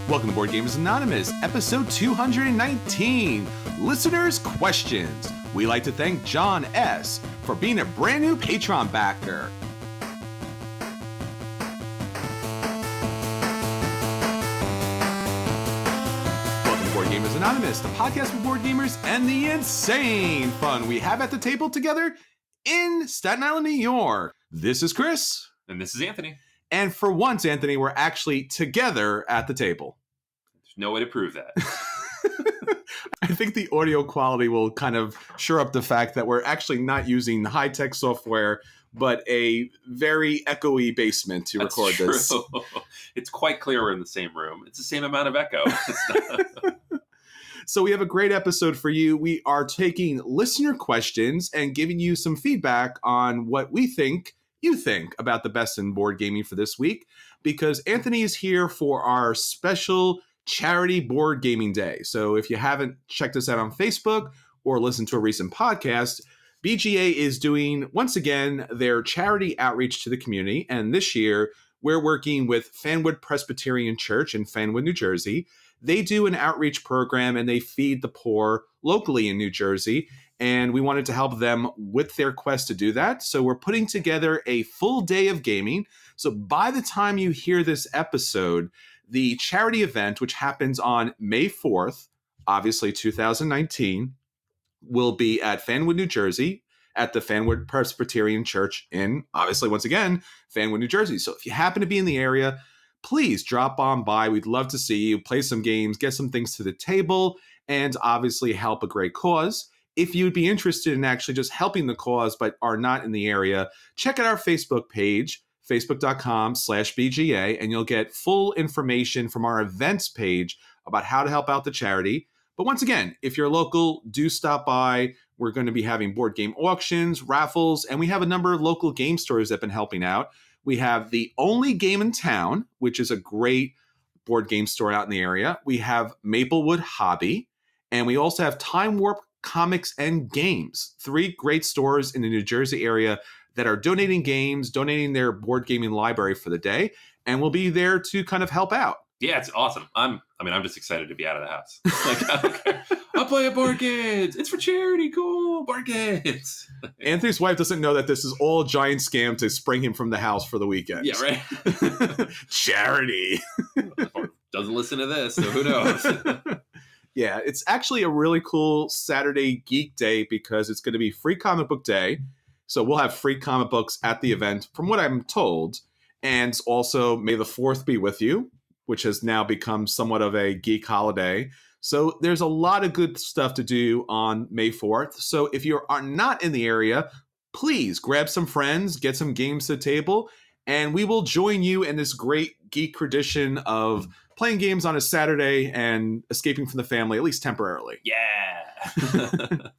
Welcome to Board Gamers Anonymous, episode 219, Listeners' Questions. We like to thank John S. for being a brand new Patreon backer. Welcome to Board Gamers Anonymous, the podcast for board gamers and the insane fun we have at the table together in Staten Island, New York. This is Chris. And this is Anthony. And for once, Anthony, we're actually together at the table. There's no way to prove that. I think the audio quality will kind of shore up the fact that we're actually not using high-tech software, but a very echoey basement to record this. It's quite clear we're in the same room. It's the same amount of echo. So we have a great episode for you. We are taking listener questions and giving you some feedback on what we think you think about the best in board gaming for this week, because Anthony is here for our special charity board gaming day. So if you haven't checked us out on Facebook or listened to a recent podcast, BGA is doing, once again, their charity outreach to the community. And this year, we're working with Fanwood Presbyterian Church in Fanwood, New Jersey. They do an outreach program and they feed the poor locally in New Jersey. And we wanted to help them with their quest to do that. So we're putting together a full day of gaming. So by the time you hear this episode, the charity event, which happens on May 4th, obviously 2019, will be at Fanwood, New Jersey, at the Fanwood Presbyterian Church in, obviously, once again, Fanwood, New Jersey. So if you happen to be in the area, please drop on by. We'd love to see you, play some games, get some things to the table, and obviously help a great cause. If you'd be interested in actually just helping the cause but are not in the area, check out our Facebook page, facebook.com/BGA, and you'll get full information from our events page about how to help out the charity. But once again, if you're local, do stop by. We're going to be having board game auctions, raffles, and we have a number of local game stores that have been helping out. We have The Only Game in Town, which is a great board game store out in the area. We have Maplewood Hobby, and we also have Time Warp Comics and Games, 3 great stores in the New Jersey area that are donating games, donating their board gaming library for the day, and we'll be there to kind of help out. Yeah, it's awesome. I'm just excited to be out of the house. Like, I don't care. I'll play a board games. It's for charity. Cool. Board games. Anthony's wife doesn't know that this is all a giant scam to spring him from the house for the weekend. Yeah, right. Charity. Doesn't listen to this, so who knows? Yeah, it's actually a really cool Saturday geek day because it's going to be free comic book day. So we'll have free comic books at the event, from what I'm told. And also, May the 4th be with you, which has now become somewhat of a geek holiday. So there's a lot of good stuff to do on May 4th. So if you are not in the area, please grab some friends, get some games to the table, and we will join you in this great geek tradition of playing games on a Saturday and escaping from the family, at least temporarily. Yeah.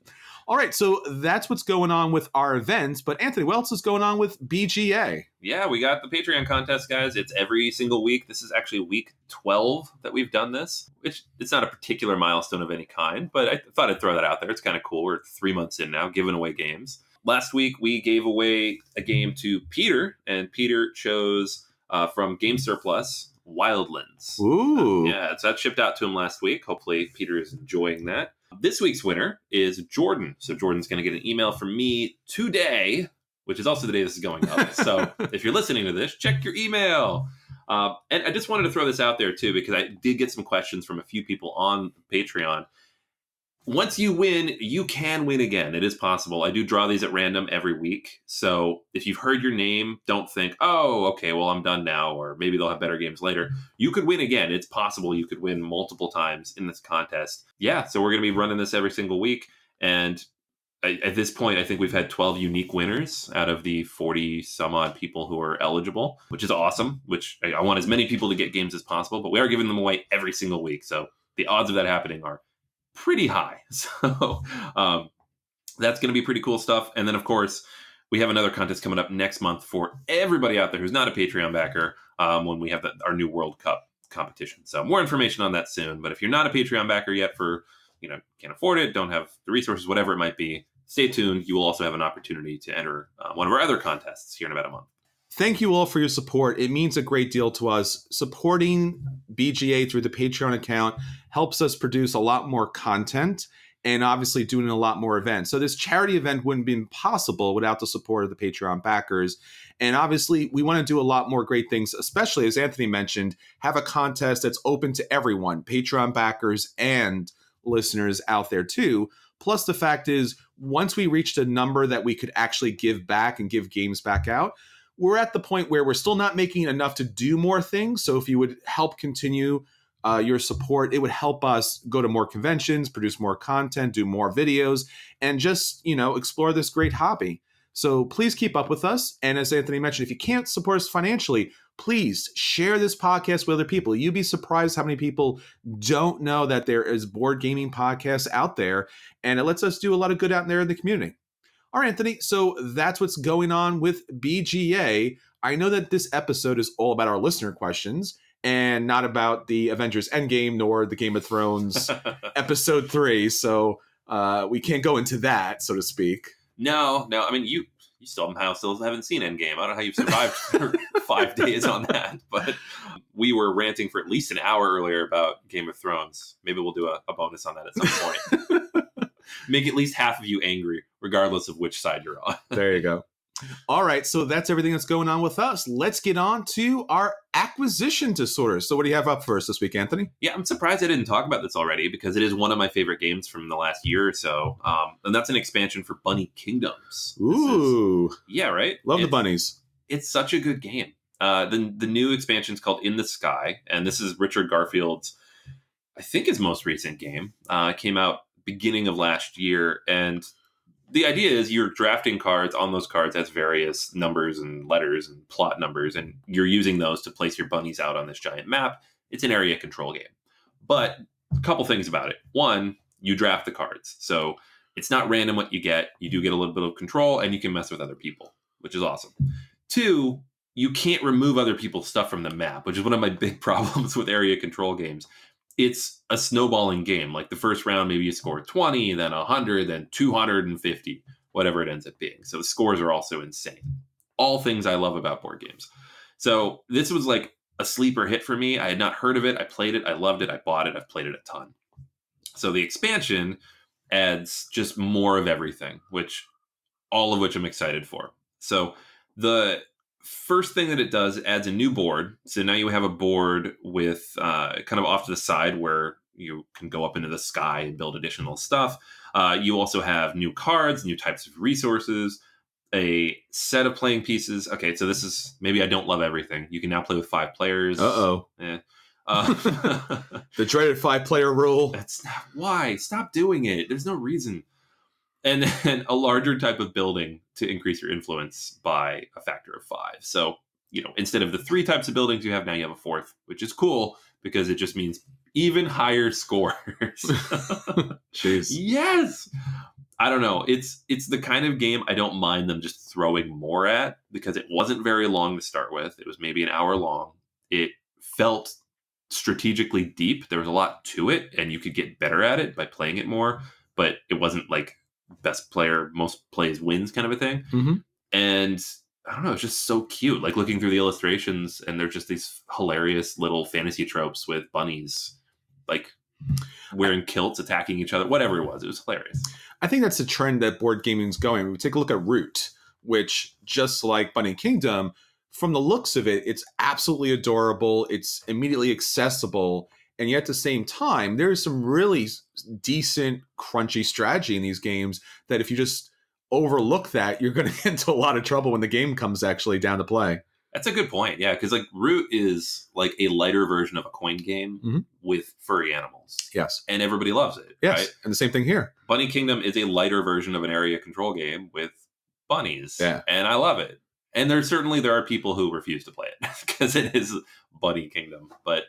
All right, so that's what's going on with our events. But Anthony, what else is going on with BGA? Yeah, we got the Patreon contest, guys. It's every single week. This is actually week 12 that we've done this, which it's not a particular milestone of any kind, but I thought I'd throw that out there. It's kind of cool. We're 3 months in now, giving away games. Last week, we gave away a game to Peter, and Peter chose from Game Surplus, Wildlands. Ooh. Yeah, so that shipped out to him last week. Hopefully, Peter is enjoying that. This week's winner is Jordan. So Jordan's going to get an email from me today, which is also the day this is going up. So if you're listening to this, check your email. And I just wanted to throw this out there, too, because I did get some questions from a few people on Patreon. Once you win, you can win again. It is possible. I do draw these at random every week. So if you've heard your name, don't think, oh, okay, well, I'm done now, or maybe they'll have better games later. You could win again. It's possible you could win multiple times in this contest. Yeah, so we're going to be running this every single week. And at this point, I think we've had 12 unique winners out of the 40 some odd people who are eligible, which is awesome, which I want as many people to get games as possible, but we are giving them away every single week. So the odds of that happening are pretty high. So that's going to be pretty cool stuff. And then, of course, we have another contest coming up next month for everybody out there who's not a Patreon backer when we have our new World Cup competition. So more information on that soon. But if you're not a Patreon backer yet for, can't afford it, don't have the resources, whatever it might be, stay tuned. You will also have an opportunity to enter one of our other contests here in about a month. Thank you all for your support. It means a great deal to us. Supporting BGA through the Patreon account helps us produce a lot more content and obviously doing a lot more events. So this charity event wouldn't be possible without the support of the Patreon backers. And obviously, we want to do a lot more great things, especially, as Anthony mentioned, have a contest that's open to everyone, Patreon backers and listeners out there too. Plus, the fact is, once we reached a number that we could actually give back and give games back out, we're at the point where we're still not making enough to do more things. So if you would help continue your support, it would help us go to more conventions, produce more content, do more videos, and just, explore this great hobby. So please keep up with us. And as Anthony mentioned, if you can't support us financially, please share this podcast with other people. You'd be surprised how many people don't know that there is board gaming podcasts out there, and it lets us do a lot of good out there in the community. All right, Anthony, so that's what's going on with BGA. I know that this episode is all about our listener questions and not about the Avengers Endgame nor the Game of Thrones episode 3. So we can't go into that, so to speak. No. I mean, you somehow still haven't seen Endgame. I don't know how you've survived for 5 days on that. But we were ranting for at least an hour earlier about Game of Thrones. Maybe we'll do a bonus on that at some point. Make at least half of you angry, regardless of which side you're on. There you go. All right, so that's everything that's going on with us. Let's get on to our acquisition disorders. So what do you have up for us this week, Anthony? Yeah, I'm surprised I didn't talk about this already because it is one of my favorite games from the last year or so. And that's an expansion for Bunny Kingdoms. Ooh. Yeah, right? Love the bunnies. It's such a good game. The new expansion is called In the Sky, and this is Richard Garfield's, I think, his most recent game. Came out beginning of last year, and the idea is you're drafting cards. On those cards has various numbers and letters and plot numbers, and you're using those to place your bunnies out on this giant map. It's an area control game. But a couple things about it. One, you draft the cards. So it's not random what you get. You do get a little bit of control, and you can mess with other people, which is awesome. Two, you can't remove other people's stuff from the map, which is one of my big problems with area control games. It's a snowballing game. Like the first round, maybe you score 20, then 100, then 250, whatever it ends up being. So the scores are also insane. All things I love about board games. So this was like a sleeper hit for me. I had not heard of it. I played it. I loved it. I bought it. I've played it a ton. So the expansion adds just more of everything, all of which I'm excited for. So the first thing that it does, it adds a new board. So now you have a board with kind of off to the side where you can go up into the sky and build additional stuff. You also have new cards, new types of resources, a set of playing pieces. Okay, so this is, maybe I don't love everything. You can now play with 5 players. Uh-oh. The dreaded 5-player rule. Why? Stop doing it. There's no reason. And then a larger type of building to increase your influence by a factor of 5. So, instead of the 3 types of buildings you have, now you have a 4th, which is cool because it just means even higher scores. Jeez. Yes. I don't know. It's the kind of game I don't mind them just throwing more at because it wasn't very long to start with. It was maybe an hour long. It felt strategically deep. There was a lot to it, and you could get better at it by playing it more, but it wasn't like best player, most plays wins kind of a thing. Mm-hmm. And I don't know, it's just so cute. Like looking through the illustrations, and they're just these hilarious little fantasy tropes with bunnies, like wearing kilts, attacking each other, whatever it was hilarious. I think that's the trend that board gaming is going. We take a look at Root, which, just like Bunny Kingdom, from the looks of it, it's absolutely adorable. It's immediately accessible. And yet at the same time, there's some really decent, crunchy strategy in these games that if you just overlook that, you're going to get into a lot of trouble when the game comes actually down to play. That's a good point. Yeah, because like Root is like a lighter version of a coin game with furry animals. Yes. And everybody loves it. Yes. Right? And the same thing here. Bunny Kingdom is a lighter version of an area control game with bunnies. Yeah. And I love it. And there are people who refuse to play it because it is Bunny Kingdom. But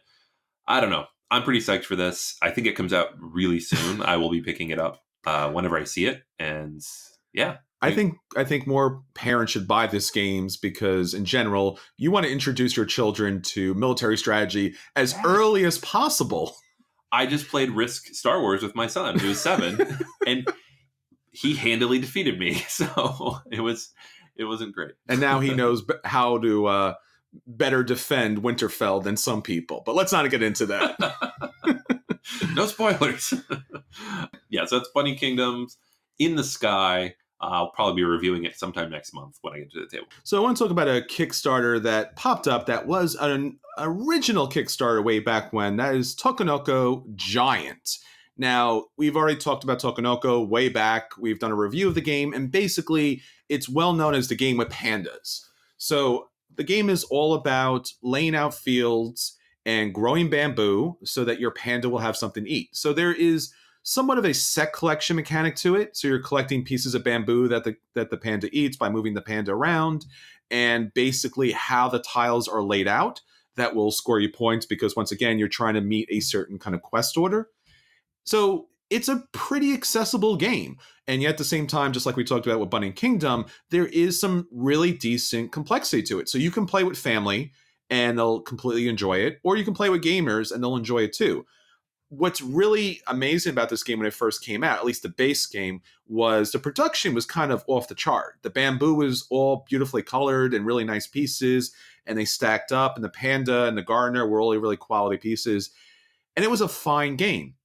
I don't know. I'm pretty psyched for this. I think it comes out really soon. I will be picking it up whenever I see it. And yeah. I think more parents should buy this games because in general, you want to introduce your children to military strategy as early as possible. I just played Risk Star Wars with my son, who is 7, and he handily defeated me. So it wasn't great. And now he knows how to better defend Winterfell than some people. But let's not get into that. No spoilers. Yeah, so that's Bunny Kingdoms in the Sky. I'll probably be reviewing it sometime next month when I get to the table. So I want to talk about a Kickstarter that popped up that was an original Kickstarter way back when. That is Takenoko Giant. Now, we've already talked about Takenoko way back. We've done a review of the game, and basically it's well known as the game with pandas. So the game is all about laying out fields and growing bamboo so that your panda will have something to eat. So there is somewhat of a set collection mechanic to it. So you're collecting pieces of bamboo that the panda eats by moving the panda around, and basically how the tiles are laid out that will score you points because, once again, you're trying to meet a certain kind of quest order. So it's a pretty accessible game. And yet at the same time, just like we talked about with Bunny Kingdom, there is some really decent complexity to it. So you can play with family and they'll completely enjoy it, or you can play with gamers and they'll enjoy it too. What's really amazing about this game when it first came out, at least the base game, was the production was kind of off the chart. The bamboo was all beautifully colored and really nice pieces, and they stacked up, and the panda and the gardener were all really quality pieces. And it was a fine game.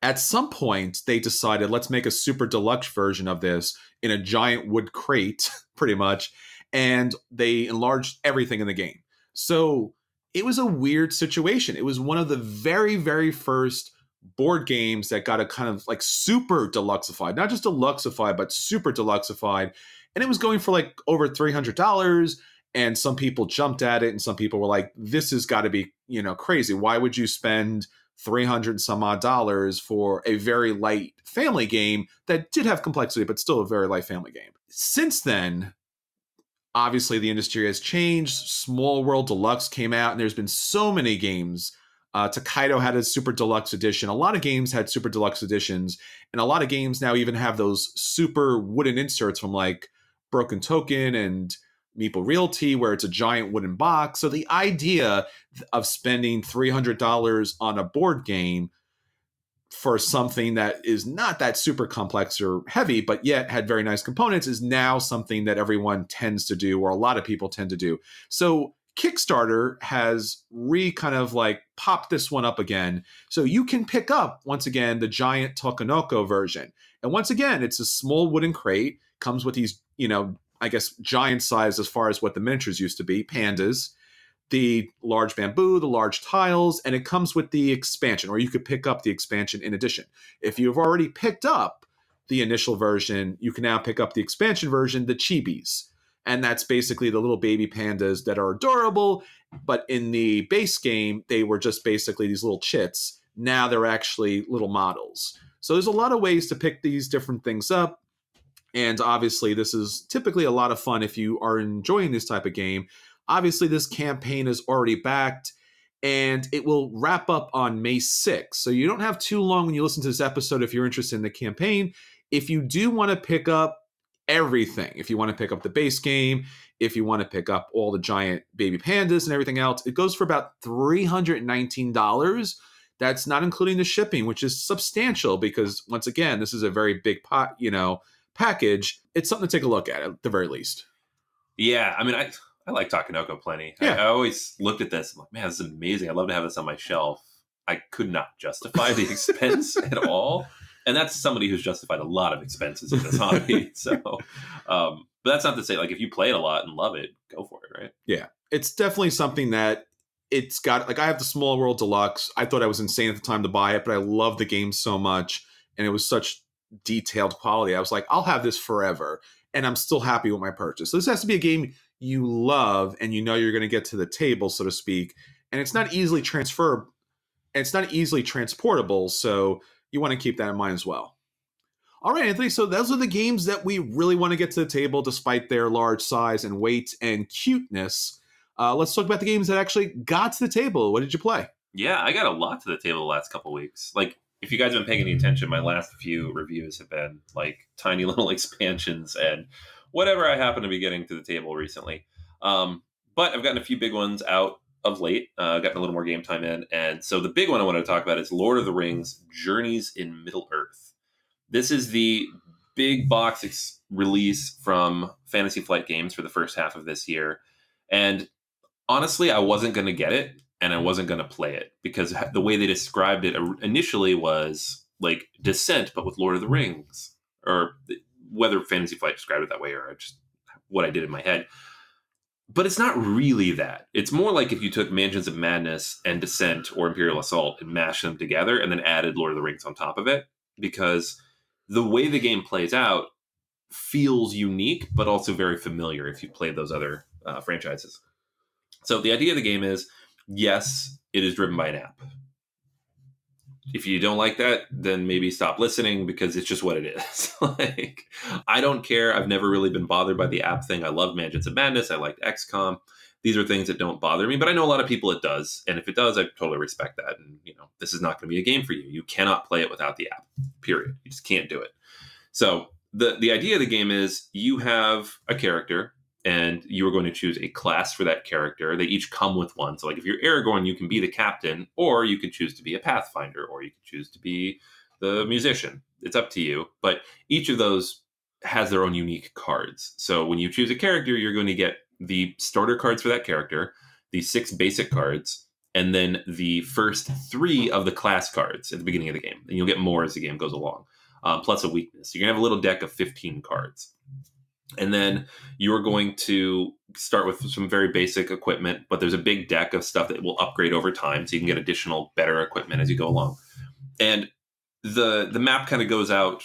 At some point, they decided, let's make a super deluxe version of this in a giant wood crate, pretty much, and they enlarged everything in the game. So it was a weird situation. It was one of the very, very first board games that got a kind of like super deluxeified, not just deluxeified, but super deluxeified. And it was going for like over $300. And some people jumped at it, and some people were like, this has got to be, crazy. Why would you spend 300 some odd dollars for a very light family game that did have complexity, but still a very light family game? Since then, obviously the industry has changed. Small World Deluxe came out, and there's been so many games. Takedo had a super deluxe edition. A lot of games had super deluxe editions, and a lot of games now even have those super wooden inserts from like Broken Token and Meeple Realty, where it's a giant wooden box. So the idea of spending $300 on a board game for something that is not that super complex or heavy, but yet had very nice components is now something that everyone tends to do, or a lot of people tend to do. So Kickstarter has kind of like popped this one up again. So you can pick up, once again, the giant Takenoko version. And once again, it's a small wooden crate, comes with these, I guess, giant size as far as what the miniatures used to be, pandas, the large bamboo, the large tiles, and it comes with the expansion, or you could pick up the expansion in addition. If you've already picked up the initial version, you can now pick up the expansion version, the chibis. And that's basically the little baby pandas that are adorable, but in the base game, they were just basically these little chits. Now they're actually little models. So there's a lot of ways to pick these different things up. And obviously, this is typically a lot of fun if you are enjoying this type of game. Obviously, this campaign is already backed, and it will wrap up on May 6th. So you don't have too long when you listen to this episode if you're interested in the campaign. If you do want to pick up everything, if you want to pick up the base game, if you want to pick up all the giant baby pandas and everything else, it goes for about $319. That's not including the shipping, which is substantial because, once again, this is a very big package. It's something to take a look at the very least. Yeah, I mean, I like Takenoko plenty. Yeah. I always looked at this. I'm like, man, this is amazing. I'd love to have this on my shelf. I could not justify the expense at all. And that's somebody who's justified a lot of expenses in this hobby. So, but that's not to say, like, if you play it a lot and love it, go for it, right? Yeah. It's definitely something that it's got, like, I have the Small World Deluxe. I thought I was insane at the time to buy it, but I love the game so much. And it was such detailed quality. I was like, I'll have this forever. And I'm still happy with my purchase. So this has to be a game you love and you know you're going to get to the table, so to speak. And it's not easily transferable. It's not easily transportable. So you want to keep that in mind as well. All right, Anthony. So those are the games that we really want to get to the table despite their large size and weight and cuteness. Let's talk about the games that actually got to the table. What did you play? Yeah, I got a lot to the table the last couple weeks. Like, if you guys have been paying any attention, my last few reviews have been like tiny little expansions and whatever I happen to be getting to the table recently. But I've gotten a few big ones out of late, gotten a little more game time in. And so the big one I want to talk about is Lord of the Rings Journeys in Middle-earth. This is the big box release from Fantasy Flight Games for the first half of this year. And Honestly, I wasn't going to get it and I wasn't going to play it because the way they described it initially was like Descent, but with Lord of the Rings, or whether Fantasy Flight described it that way or just what I did in my head. But it's not really that. It's more like if you took Mansions of Madness and Descent or Imperial Assault and mashed them together and then added Lord of the Rings on top of it, because the way the game plays out feels unique, but also very familiar if you played those other franchises. So the idea of the game is, yes, it is driven by an app. If you don't like that, then maybe stop listening because it's just what it is. Like, I don't care. I've never really been bothered by the app thing. I love Mansions of Madness. I liked XCOM. These are things that don't bother me, but I know a lot of people it does. And if it does, I totally respect that. And, this is not going to be a game for you. You cannot play it without the app, period. You just can't do it. So the idea of the game is you have a character and you are going to choose a class for that character. They each come with one. So like if you're Aragorn, you can be the captain, or you can choose to be a pathfinder, or you can choose to be the musician. It's up to you. But each of those has their own unique cards. So when you choose a character, you're going to get the starter cards for that character, the 6 basic cards, and then the first 3 of the class cards at the beginning of the game. And you'll get more as the game goes along, plus a weakness. You're going to have a little deck of 15 cards. And then you're going to start with some very basic equipment, but there's a big deck of stuff that will upgrade over time, so you can get additional, better equipment as you go along. And the map kind of goes out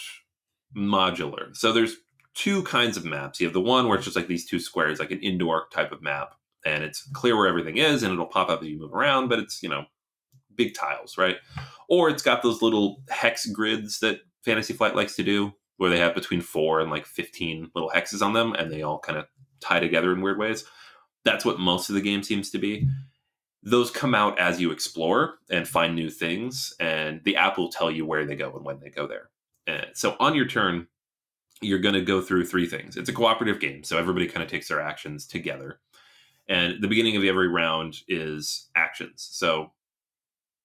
modular. So there's 2 kinds of maps. You have the one where it's just like these 2 squares, like an indoor type of map, and it's clear where everything is, and it'll pop up as you move around, but it's, big tiles, right? Or it's got those little hex grids that Fantasy Flight likes to do, where they have between 4 and like 15 little hexes on them, and they all kind of tie together in weird ways. That's what most of the game seems to be. Those come out as you explore and find new things, and the app will tell you where they go and when they go there. And so on your turn, you're going to go through 3 things. It's a cooperative game, so everybody kind of takes their actions together. And the beginning of every round is actions. So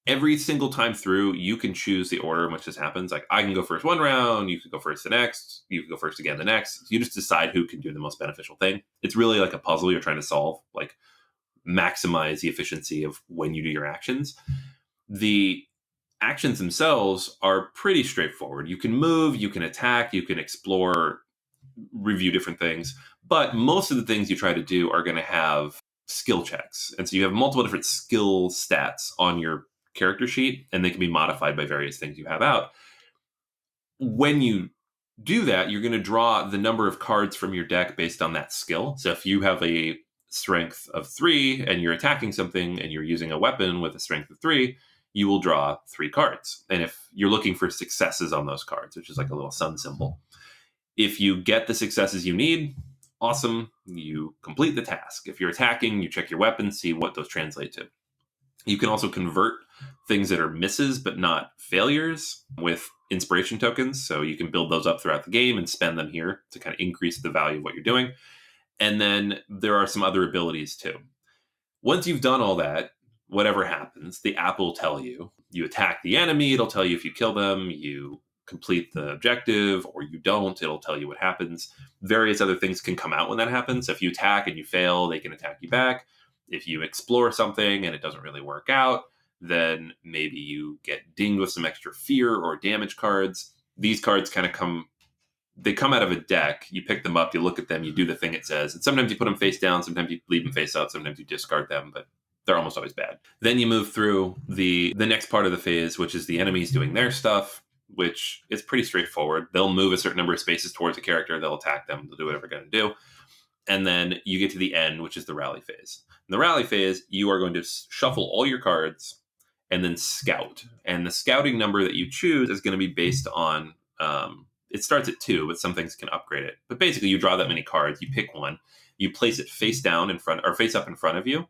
every single time through, you can choose the order in which this happens. Like, I can go first one round, you can go first the next, you can go first again the next. You just decide who can do the most beneficial thing. It's really like a puzzle you're trying to solve, like maximize the efficiency of when you do your actions. The actions themselves are pretty straightforward. You can move, you can attack, you can explore, review different things. But most of the things you try to do are going to have skill checks. And so you have multiple different skill stats on your character sheet, and they can be modified by various things you have out. When you do that, you're going to draw the number of cards from your deck based on that skill. So if you have a strength of 3 and you're attacking something and you're using a weapon with a strength of 3, you will draw 3 cards. And if you're looking for successes on those cards, which is like a little sun symbol, if you get the successes you need, awesome, you complete the task. If you're attacking, you check your weapons, see what those translate to. You can also convert things that are misses but not failures with inspiration tokens. So you can build those up throughout the game and spend them here to kind of increase the value of what you're doing. And then there are some other abilities too. Once you've done all that, whatever happens, the app will tell you. You attack the enemy, it'll tell you if you kill them, you complete the objective, or you don't, it'll tell you what happens. Various other things can come out when that happens. If you attack and you fail, they can attack you back. If you explore something and it doesn't really work out, then maybe you get dinged with some extra fear or damage cards. These cards kind of come out of a deck. You pick them up, you look at them, you do the thing it says. And sometimes you put them face down, sometimes you leave them face up, sometimes you discard them, but they're almost always bad. Then you move through the next part of the phase, which is the enemies doing their stuff, which is pretty straightforward. They'll move a certain number of spaces towards a character, they'll attack them, they'll do whatever they're going to do. And then you get to the end, which is the rally phase. In the rally phase, you are going to shuffle all your cards and then scout. And the scouting number that you choose is going to be based on, it starts at 2, but some things can upgrade it. But basically, you draw that many cards, you pick one, you place it face down in front, or face up in front of you,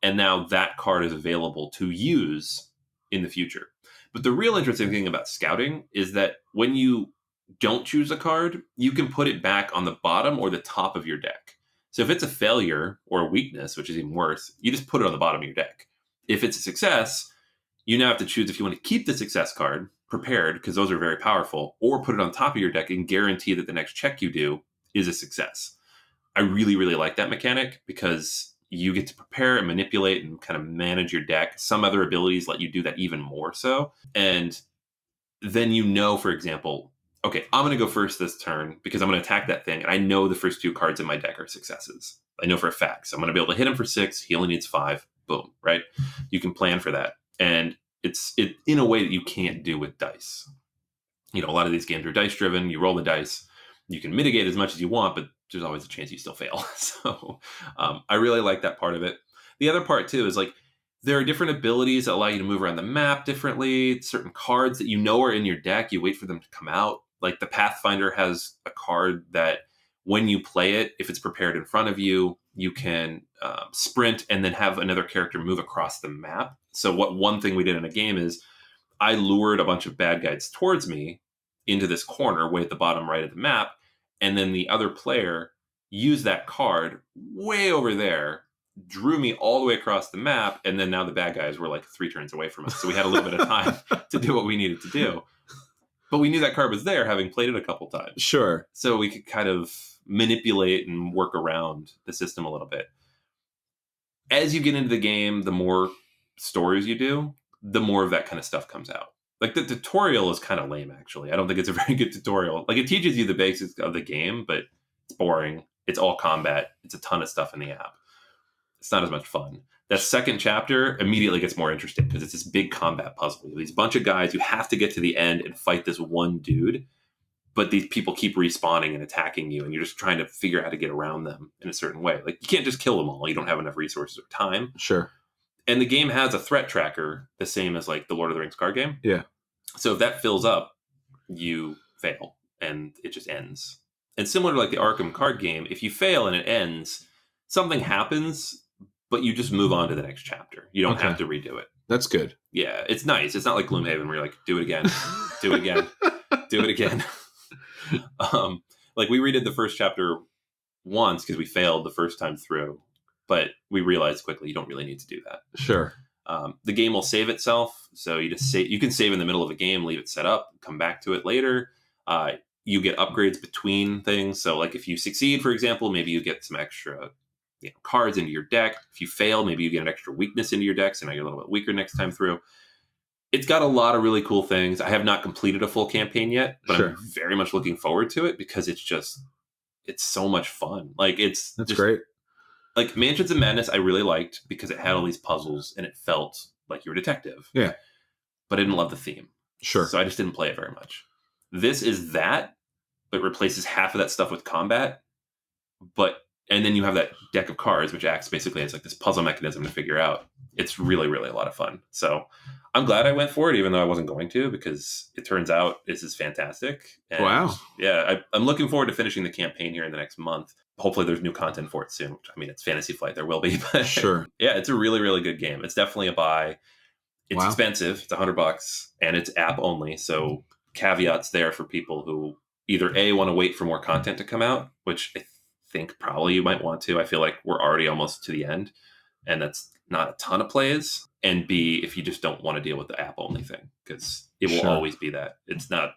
and now that card is available to use in the future. But the real interesting thing about scouting is that when you don't choose a card, you can put it back on the bottom or the top of your deck. So if it's a failure or a weakness, which is even worse, you just put it on the bottom of your deck. If it's a success, you now have to choose if you want to keep the success card prepared, because those are very powerful, or put it on top of your deck and guarantee that the next check you do is a success. I really, really like that mechanic because you get to prepare and manipulate and kind of manage your deck. Some other abilities let you do that even more so. And then for example, okay, I'm going to go first this turn because I'm going to attack that thing. And I know the first 2 cards in my deck are successes. I know for a fact. So I'm going to be able to hit him for 6. He only needs 5. Boom, right? You can plan for that. And it's in a way that you can't do with dice. A lot of these games are dice driven. You roll the dice. You can mitigate as much as you want, but there's always a chance you still fail. So I really like that part of it. The other part too is there are different abilities that allow you to move around the map differently. Certain cards that are in your deck, you wait for them to come out. Like the Pathfinder has a card that when you play it, if it's prepared in front of you, you can sprint and then have another character move across the map. So one thing we did in a game is I lured a bunch of bad guys towards me into this corner way at the bottom right of the map. And then the other player used that card way over there, drew me all the way across the map. And then now the bad guys were 3 turns away from us. So we had a little bit of time to do what we needed to do. But we knew that card was there, having played it a couple times. Sure. So we could kind of manipulate and work around the system a little bit. As you get into the game, the more stories you do, the more of that kind of stuff comes out. The tutorial is kind of lame, actually. I don't think it's a very good tutorial. It teaches you the basics of the game, but it's boring. It's all combat. It's a ton of stuff in the app. It's not as much fun. That second chapter immediately gets more interesting because it's this big combat puzzle. These bunch of guys, you have to get to the end and fight this one dude, but these people keep respawning and attacking you, and you're just trying to figure out how to get around them in a certain way. You can't just kill them all. You don't have enough resources or time. Sure. And the game has a threat tracker, the same as the Lord of the Rings card game. Yeah. So if that fills up, you fail, and it just ends. And similar to the Arkham card game, if you fail and it ends, something happens, but you just move on to the next chapter. You don't have to redo it. That's good. Yeah, it's nice. It's not like Gloomhaven where you're do it again, do it again, do it again. We redid the first chapter once because we failed the first time through, but we realized quickly you don't really need to do that. Sure. The game will save itself. So you can save in the middle of a game, leave it set up, come back to it later. You get upgrades between things. So if you succeed, for example, maybe you get some extra cards into your deck. If you fail, maybe you get an extra weakness into your deck. So now you're a little bit weaker next time through. It's got a lot of really cool things. I have not completed a full campaign yet, but I'm very much looking forward to it because it's so much fun. That's great. Mansions of Madness, I really liked because it had all these puzzles and it felt like you were a detective. Yeah. But I didn't love the theme. Sure. So I just didn't play it very much. This is that, but replaces half of that stuff with combat. And then you have that deck of cards, which acts basically as this puzzle mechanism to figure out. It's really, really a lot of fun. So I'm glad I went for it, even though I wasn't going to, because it turns out this is fantastic. And wow. Yeah, I'm looking forward to finishing the campaign here in the next month. Hopefully there's new content for it soon. It's Fantasy Flight. There will be. But sure. Yeah, it's a really, really good game. It's definitely a buy. It's expensive. It's $100 and it's app only. So caveats there for people who either A, want to wait for more content to come out, which I think probably you might want to. I feel like we're already almost to the end and that's not a ton of plays. And B, if you just don't want to deal with the app only thing, because it will always be that. It's not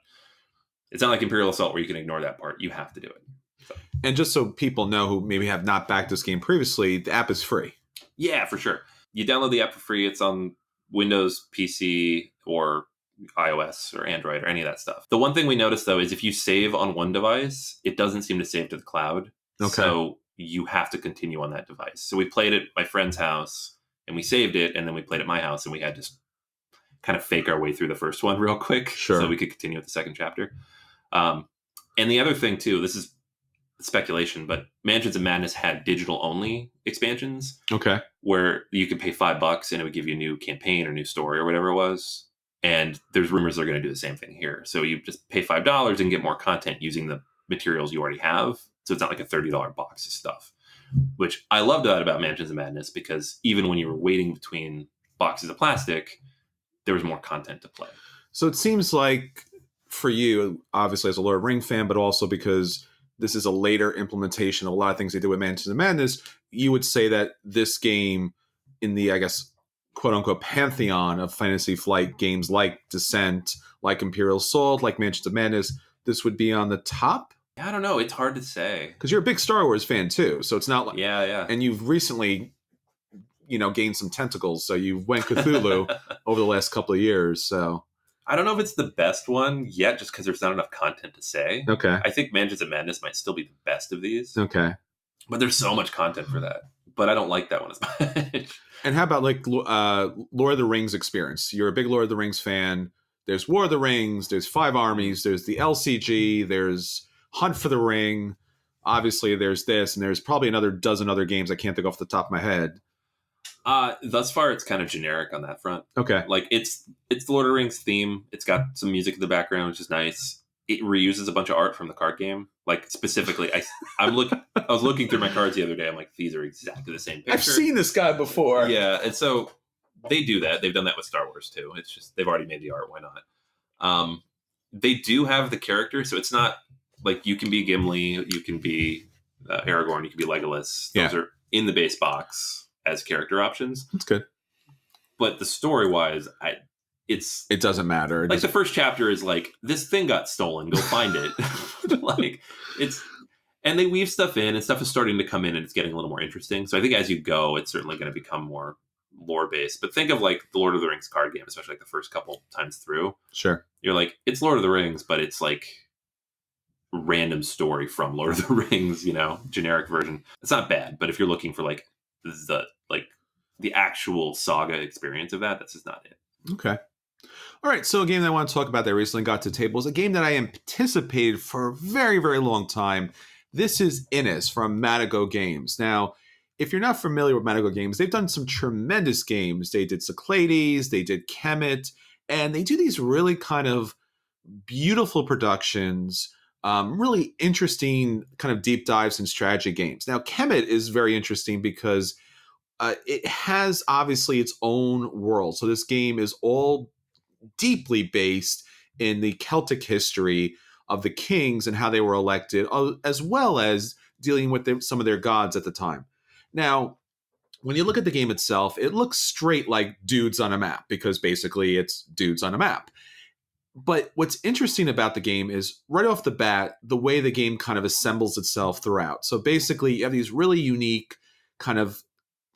like Imperial Assault where you can ignore that part. You have to do it. So. And just so people know who maybe have not backed this game previously, the app is free. Yeah, for sure. You download the app for free. It's on Windows, PC, or iOS or Android or any of that stuff. The one thing we noticed, though, is if you save on one device, it doesn't seem to save to the cloud. Okay. So you have to continue on that device. So we played it at my friend's house and we saved it, and then we played at my house and we had to kind of fake our way through the first one real quick so we could continue with the second chapter. And the other thing, too, this is speculation, but Mansions of Madness had digital only expansions. Okay. Where you could pay $5 and it would give you a new campaign or new story or whatever it was. And there's rumors they're going to do the same thing here. So you just pay $5 and get more content using the materials you already have. So it's not like a $30 box of stuff, which I loved that about Mansions of Madness, because even when you were waiting between boxes of plastic, there was more content to play. So it seems like for you, obviously as a Lord of the Rings fan, but also because this is a later implementation of a lot of things they did with Mansions of Madness, you would say that this game in the, I guess, quote unquote pantheon of Fantasy Flight games like Descent, like Imperial Assault, like Mansions of Madness, this would be on the top? I don't know. It's hard to say. Because you're a big Star Wars fan too. So it's not like... Yeah. And you've recently gained some tentacles. So you went Cthulhu over the last couple of years. So I don't know if it's the best one yet, just because there's not enough content to say. okay, I think Mansions of Madness might still be the best of these. okay. But there's so much content for that. But I don't like that one as much. And how about like Lord of the Rings experience? You're a big Lord of the Rings fan. There's War of the Rings. There's Five Armies. There's the LCG. There's Hunt for the Ring. Obviously, there's this, and there's probably another dozen other games I can't think off the top of my head. Thus far, it's kind of generic on that front. Okay. Like it's the Lord of the Rings theme. It's got some music in the background, which is nice. It reuses a bunch of art from the card game. Like specifically, I was looking through my cards the other day. I'm like, these are exactly the same picture. I've seen this guy before. Yeah, and so they do that. They've done that with Star Wars too. It's just they've already made the art. Why not? They do have the character, so it's not like you can be Gimli, you can be Aragorn, you can be Legolas. Those are in the base box as character options. That's good. But the story wise, it doesn't matter. Like the first chapter is like, this thing got stolen, go find it. Like and they weave stuff in, and stuff is starting to come in, and it's getting a little more interesting. So I think as you go, it's certainly going to become more lore based. But think of like the Lord of the Rings card game, especially like the first couple times through. Sure. You're like, it's Lord of the Rings, but it's like random story from Lord of the Rings, generic version. It's not bad, but if you're looking for like the actual saga experience of that, that's just not it. Okay. All right, so a game that I want to talk about that I recently got to table is a game that I anticipated for a very, very long time. This is Innis from Matago Games. Now, if you're not familiar with Matago Games, they've done some tremendous games. They did Cyclades, they did Kemet, and they do these really kind of beautiful productions, really interesting kind of deep dives and strategy games. Now, Kemet is very interesting because it has obviously its own world. So this game is all deeply based in the Celtic history of the kings and how they were elected, as well as dealing with some of their gods at the time. Now, when you look at the game itself, it looks straight like dudes on a map, because basically it's dudes on a map. But what's interesting about the game is right off the bat, the way the game kind of assembles itself throughout. So basically you have these really unique kind of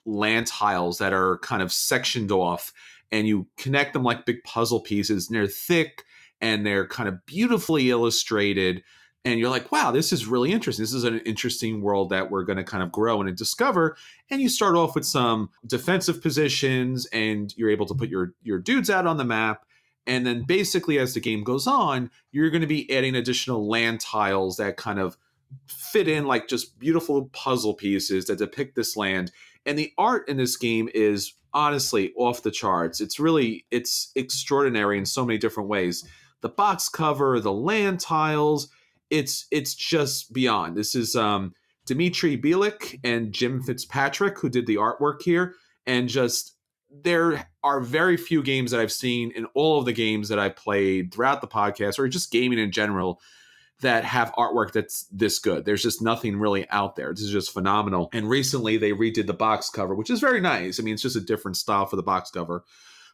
land tiles that are kind of sectioned off, and you connect them like big puzzle pieces, and they're thick and they're kind of beautifully illustrated. And you're like, wow, this is really interesting. This is an interesting world that we're going to kind of grow and discover. And you start off with some defensive positions, and you're able to put your dudes out on the map. And then basically as the game goes on, you're going to be adding additional land tiles that kind of fit in like just beautiful puzzle pieces that depict this land. And the art in this game is honestly off the charts. It's extraordinary in so many different ways. The box cover, the land tiles, it's just beyond. This is Dmitry Bielik and Jim Fitzpatrick who did the artwork here. And just there are very few games that I've seen in all of the games that I played throughout the podcast, or just gaming in general, that have artwork that's this good. There's just nothing really out there. This is just phenomenal. And recently they redid the box cover, which is very nice. I mean, it's just a different style for the box cover.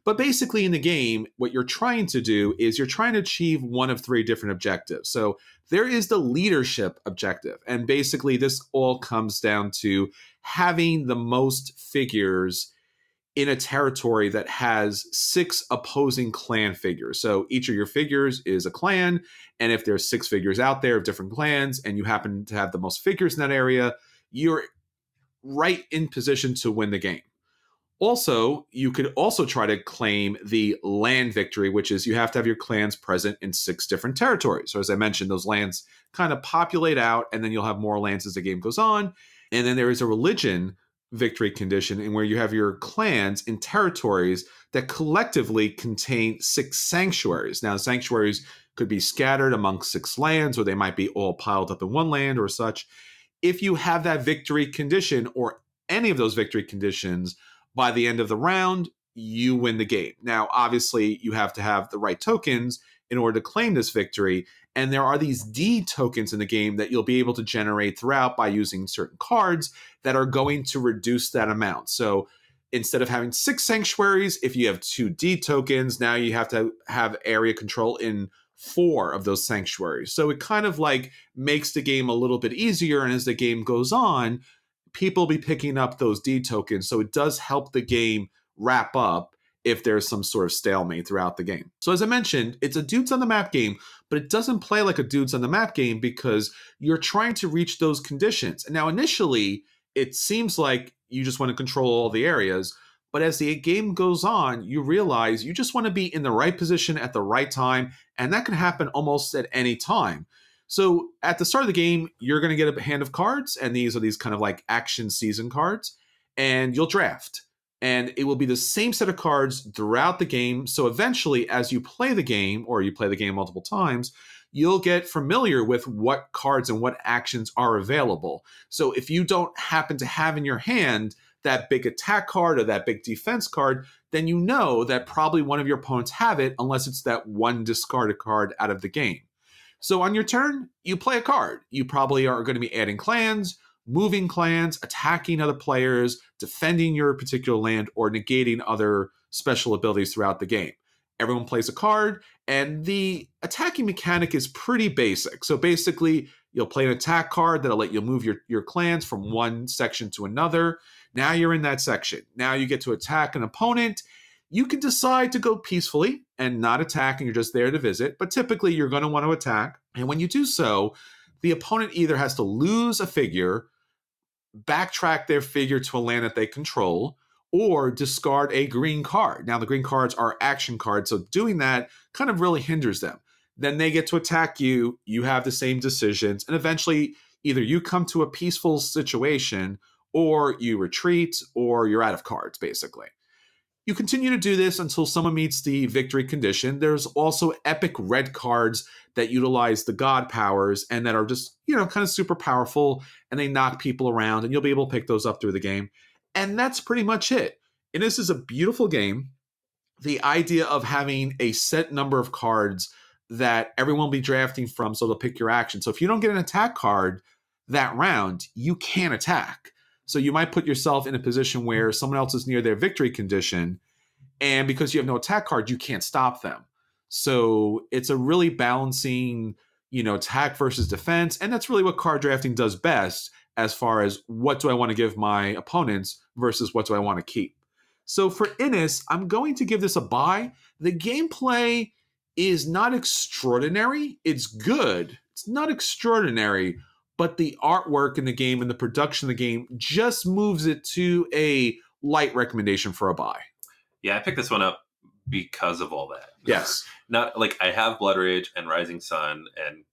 But basically in the game, what you're trying to do is you're trying to achieve one of three different objectives. So there is the leadership objective. And basically this all comes down to having the most figures in a territory that has 6 opposing clan figures. So each of your figures is a clan, and if there's 6 figures out there of different clans, and you happen to have the most figures in that area, you're right in position to win the game. Also, you could also try to claim the land victory, which is you have to have your clans present in 6 different territories. So as I mentioned, those lands kind of populate out, and then you'll have more lands as the game goes on. And then there is a religion victory condition in where you have your clans in territories that collectively contain 6 sanctuaries. Now, sanctuaries could be scattered amongst 6 lands, or they might be all piled up in one land or such. If you have that victory condition or any of those victory conditions, by the end of the round, you win the game. Now, obviously, you have to have the right tokens in order to claim this victory. And there are these D tokens in the game that you'll be able to generate throughout by using certain cards that are going to reduce that amount. So instead of having 6 sanctuaries, if you have 2 D tokens, now you have to have area control in 4 of those sanctuaries. So it kind of like makes the game a little bit easier. And as the game goes on, people will be picking up those D tokens. So it does help the game wrap up if there's some sort of stalemate throughout the game. So as I mentioned, it's a dudes on the map game, but it doesn't play like a dudes on the map game because you're trying to reach those conditions. And now initially, it seems like you just want to control all the areas, but as the game goes on, you realize you just want to be in the right position at the right time, and that can happen almost at any time. So at the start of the game, you're going to get a hand of cards, and these are these kind of like action season cards, and you'll draft. And it will be the same set of cards throughout the game. So eventually, as you play the game, or you play the game multiple times, you'll get familiar with what cards and what actions are available. So if you don't happen to have in your hand that big attack card or that big defense card, then you know that probably one of your opponents have it, unless it's that one discarded card out of the game. So on your turn, you play a card. You probably are going to be adding clans, moving clans, attacking other players, defending your particular land, or negating other special abilities throughout the game. Everyone plays a card, and the attacking mechanic is pretty basic. So basically, you'll play an attack card that'll let you move your clans from one section to another. Now you're in that section. Now you get to attack an opponent. You can decide to go peacefully and not attack, and you're just there to visit. But typically, you're going to want to attack. And when you do so, the opponent either has to lose a figure, backtrack their figure to a land that they control, or discard a green card. Now, the green cards are action cards, so doing that kind of really hinders them. Then they get to attack you, you have the same decisions, and eventually either you come to a peaceful situation, or you retreat, or you're out of cards, basically. You continue to do this until someone meets the victory condition. There's also epic red cards that utilize the god powers and that are just, kind of super powerful, and they knock people around, and you'll be able to pick those up through the game. And that's pretty much it. And this is a beautiful game. The idea of having a set number of cards that everyone will be drafting from, so they'll pick your action. So if you don't get an attack card that round, you can't attack. So you might put yourself in a position where someone else is near their victory condition, and because you have no attack card, you can't stop them. So it's a really balancing, attack versus defense, and that's really what card drafting does best, as far as what do I want to give my opponents versus what do I want to keep. So for Innis, I'm going to give this a buy. The gameplay is not extraordinary. It's good. It's not extraordinary, but the artwork in the game and the production of the game just moves it to a light recommendation for a buy. Yeah, I picked this one up because of all that. Yes. Not like I have Blood Rage and Rising Sun, and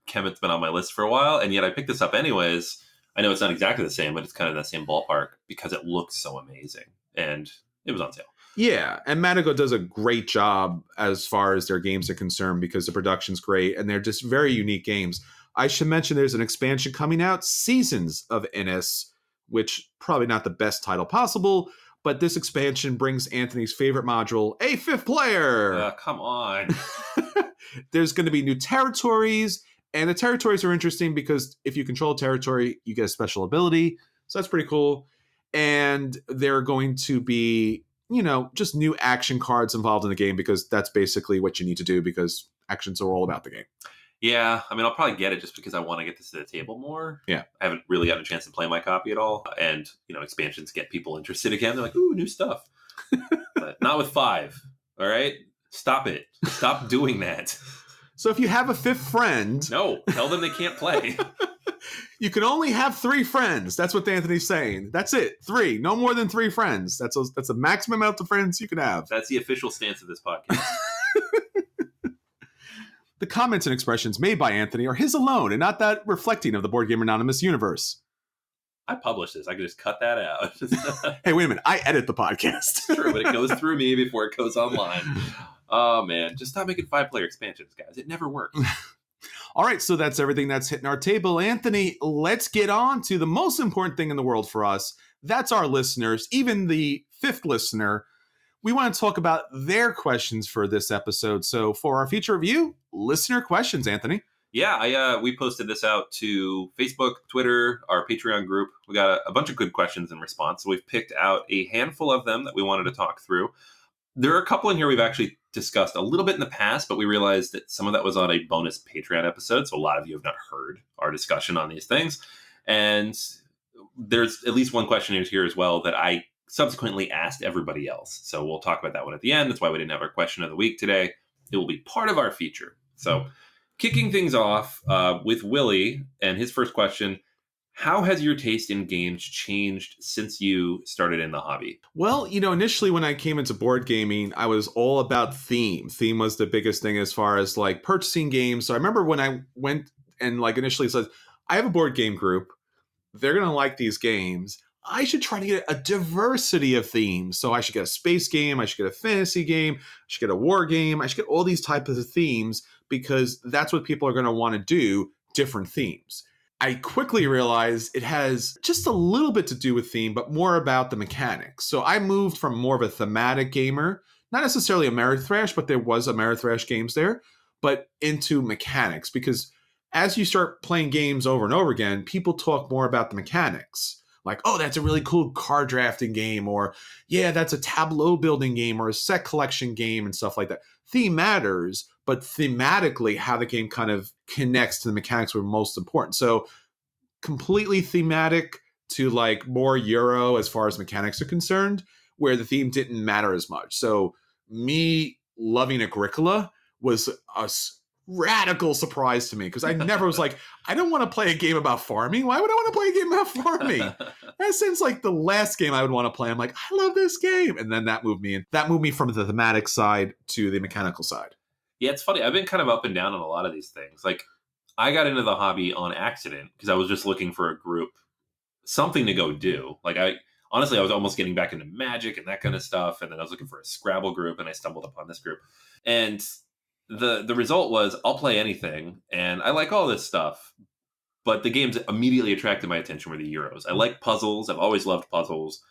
Kemet's been on my list for a while, and yet I picked this up anyways. I know it's not exactly the same, but it's kind of in that same ballpark because it looks so amazing, and it was on sale. Yeah, and Matago does a great job as far as their games are concerned because the production's great, and they're just very unique games. I should mention there's an expansion coming out, Seasons of Innis, which probably not the best title possible, but this expansion brings Anthony's favorite module, a fifth player. Come on. There's going to be new territories, and the territories are interesting because if you control a territory, you get a special ability. So that's pretty cool. And there are going to be, just new action cards involved in the game because that's basically what you need to do because actions are all about the game. Yeah, I mean, I'll probably get it just because I want to get this to the table more. Yeah. I haven't really gotten a chance to play my copy at all. And, expansions get people interested again. They're like, ooh, new stuff. But not with 5. All right? Stop it. Stop doing that. So if you have a fifth friend... No, tell them they can't play. You can only have 3 friends. That's what Anthony's saying. That's it. 3. No more than 3 friends. That's a maximum amount of friends you can have. That's the official stance of this podcast. The comments and expressions made by Anthony are his alone and not that reflecting of the Board Game Anonymous universe. I published this. I could just cut that out. Hey, wait a minute. I edit the podcast. True, but it goes through me before it goes online. Oh, man. Just stop making 5-player expansions, guys. It never works. All right, so that's everything that's hitting our table. Anthony, let's get on to the most important thing in the world for us. That's our listeners, even the 5th listener. We want to talk about their questions for this episode. So for our feature review, listener questions, Anthony. Yeah, we posted this out to Facebook, Twitter, our Patreon group. We got a bunch of good questions in response. So we've picked out a handful of them that we wanted to talk through. There are a couple in here we've actually discussed a little bit in the past, but we realized that some of that was on a bonus Patreon episode. So a lot of you have not heard our discussion on these things. And there's at least one question in here as well that I subsequently asked everybody else. So we'll talk about that one at the end. That's why we didn't have our question of the week today. It will be part of our feature. So kicking things off with Willie and his first question, how has your taste in games changed since you started in the hobby? Well, initially when I came into board gaming, I was all about theme. Theme was the biggest thing as far as like purchasing games. So I remember when I went and like initially said, I have a board game group. They're going to like these games. I should try to get a diversity of themes. So I should get a space game. I should get a fantasy game. I should get a war game. I should get all these types of themes because that's what people are going to want to do, different themes. I quickly realized it has just a little bit to do with theme, but more about the mechanics. So I moved from more of a thematic gamer, not necessarily Ameritrash, but there was Ameritrash games there, but into mechanics. Because as you start playing games over and over again, people talk more about the mechanics. Like, oh, that's a really cool card drafting game, or yeah, that's a tableau building game or a set collection game and stuff like that. Theme matters, but thematically, how the game kind of connects to the mechanics were most important. So completely thematic to like more Euro as far as mechanics are concerned, where the theme didn't matter as much. So me loving Agricola was a radical surprise to me because I never was like, I don't want to play a game about farming. Why would I want to play a game about farming? That seems like the last game I would want to play. I'm like, I love this game. And then that moved me in. That moved me from the thematic side to the mechanical side. Yeah, it's funny. I've been kind of up and down on a lot of these things. Like, I got into the hobby on accident because I was just looking for a group, something to go do. Like, honestly, I was almost getting back into Magic and that kind of stuff. And then I was looking for a Scrabble group and I stumbled upon this group. And the result was I'll play anything and I like all this stuff. But the games that immediately attracted my attention were the Euros. I like puzzles. I've always loved puzzles.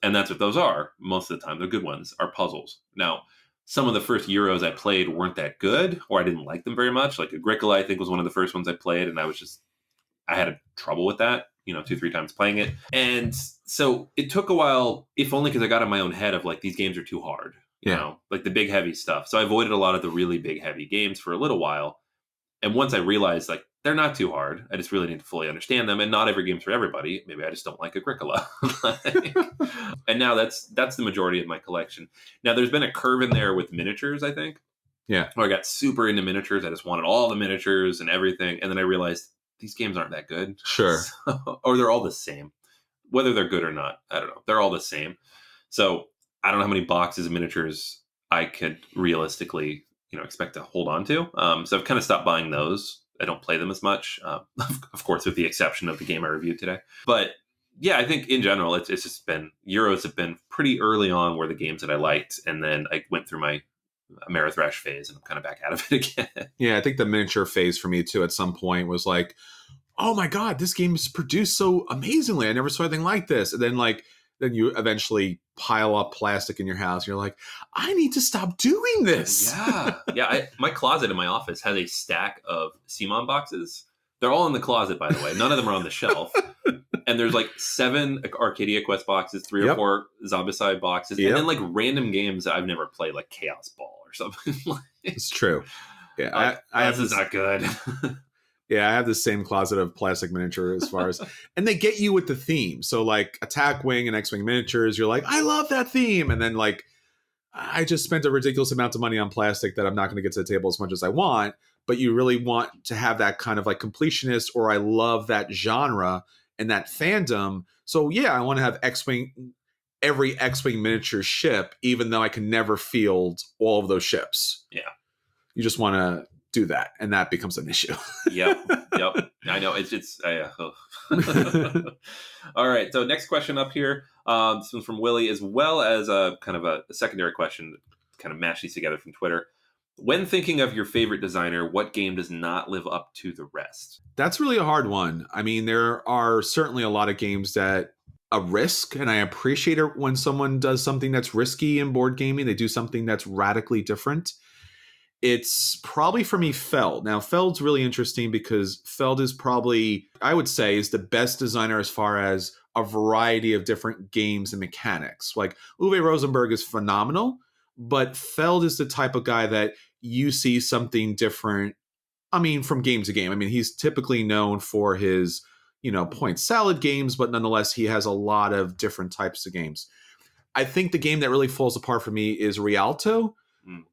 And that's what those are. Most of the time, the good ones are puzzles. Now, some of the first Euros I played weren't that good, or I didn't like them very much. Like Agricola, I think, was one of the first ones I played, and I had trouble with that, 2-3 times playing it. And so it took a while, if only because I got in my own head of like, these games are too hard, like the big, heavy stuff. So I avoided a lot of the really big, heavy games for a little while. And once I realized like, they're not too hard, I just really need to fully understand them. And not every game's for everybody. Maybe I just don't like Agricola. And now that's the majority of my collection. Now there's been a curve in there with miniatures, I think. Yeah. Where I got super into miniatures. I just wanted all the miniatures and everything. And then I realized these games aren't that good. Sure. Or they're all the same. Whether they're good or not, I don't know. They're all the same. So I don't know how many boxes of miniatures I could realistically, expect to hold on to. So I've kind of stopped buying those. I don't play them as much, of course, with the exception of the game I reviewed today. But yeah, I think in general, it's just been, Euros have been pretty early on were the games that I liked. And then I went through my Ameritrash phase and I'm kind of back out of it again. Yeah, I think the miniature phase for me too at some point was like, oh my God, this game is produced so amazingly. I never saw anything like this. And then you eventually pile up plastic in your house. You're like, I need to stop doing this. Yeah. My closet in my office has a stack of CMON boxes. They're all in the closet, by the way. None of them are on the shelf. And there's like 7 Arcadia Quest boxes, 3 or 4 Zombicide boxes, and then like random games that I've never played, like Chaos Ball or something. It's true. Yeah, like, this is not good. Yeah, I have the same closet of plastic miniature as far as, and they get you with the theme. So like Attack Wing and X-Wing miniatures, you're like, I love that theme. And then like, I just spent a ridiculous amount of money on plastic that I'm not going to get to the table as much as I want. But you really want to have that kind of like completionist, or I love that genre and that fandom. So yeah, I want to have X-Wing, every X-Wing miniature ship, even though I can never field all of those ships. Yeah. You just want to do that, and that becomes an issue. Yep. I know it's all right. So next question up here, this one's from Willie, as well as a kind of a secondary question, kind of mash these together from Twitter. When thinking of your favorite designer, what game does not live up to the rest? That's really a hard one. I mean, there are certainly a lot of games that a risk, and I appreciate it when someone does something that's risky in board gaming. They do something that's radically different. It's probably for me Feld. Now, Feld's really interesting because Feld is probably, I would say, is the best designer as far as a variety of different games and mechanics. Like Uwe Rosenberg is phenomenal, but Feld is the type of guy that you see something different, I mean, from game to game. I mean, he's typically known for his, point salad games, but nonetheless, he has a lot of different types of games. I think the game that really falls apart for me is Rialto.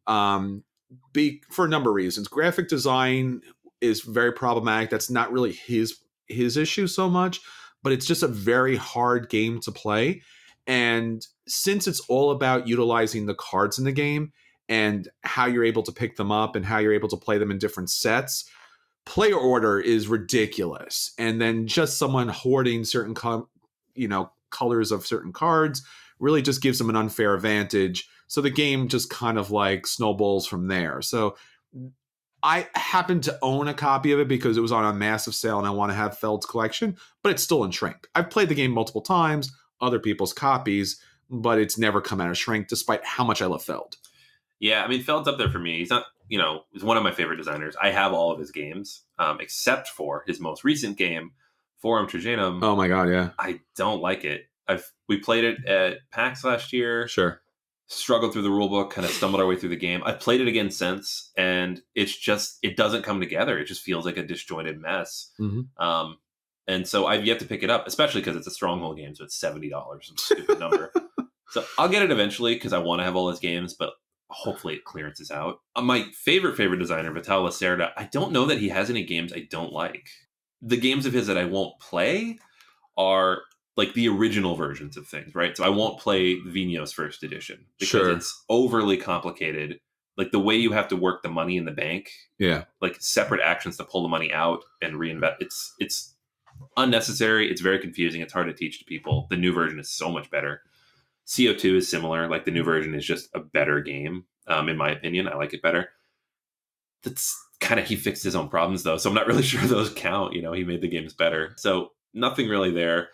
For a number of reasons. Graphic design is very problematic. That's not really his issue so much, but it's just a very hard game to play. And since it's all about utilizing the cards in the game and how you're able to pick them up and how you're able to play them in different sets, player order is ridiculous. And then just someone hoarding certain colors of certain cards really just gives them an unfair advantage. So the game just kind of like snowballs from there. So I happen to own a copy of it because it was on a massive sale and I want to have Feld's collection, but it's still in shrink. I've played the game multiple times, other people's copies, but it's never come out of shrink despite how much I love Feld. Yeah, I mean, Feld's up there for me. He's not, he's one of my favorite designers. I have all of his games, except for his most recent game, Forum Trajanum. Oh my God, yeah. I don't like it. We played it at PAX last year. Sure. Struggled through the rule book, kind of stumbled our way through the game. I've played it again since, and it doesn't come together. It just feels like a disjointed mess. Mm-hmm. And so I've yet to pick it up, especially because it's a Stronghold game, so it's $70, some stupid number. So I'll get it eventually because I want to have all his games, but hopefully it clearances out. My favorite designer, Vital Lacerda, I don't know that he has any games I don't like. The games of his that I won't play are like the original versions of things, right? So I won't play Vigno's first edition because it's overly complicated. Like the way you have to work the money in the bank, like separate actions to pull the money out and reinvest. It's unnecessary. It's very confusing. It's hard to teach to people. The new version is so much better. CO2 is similar. Like the new version is just a better game, in my opinion. I like it better. That's kind of, he fixed his own problems though, so I'm not really sure those count. He made the games better. So nothing really there.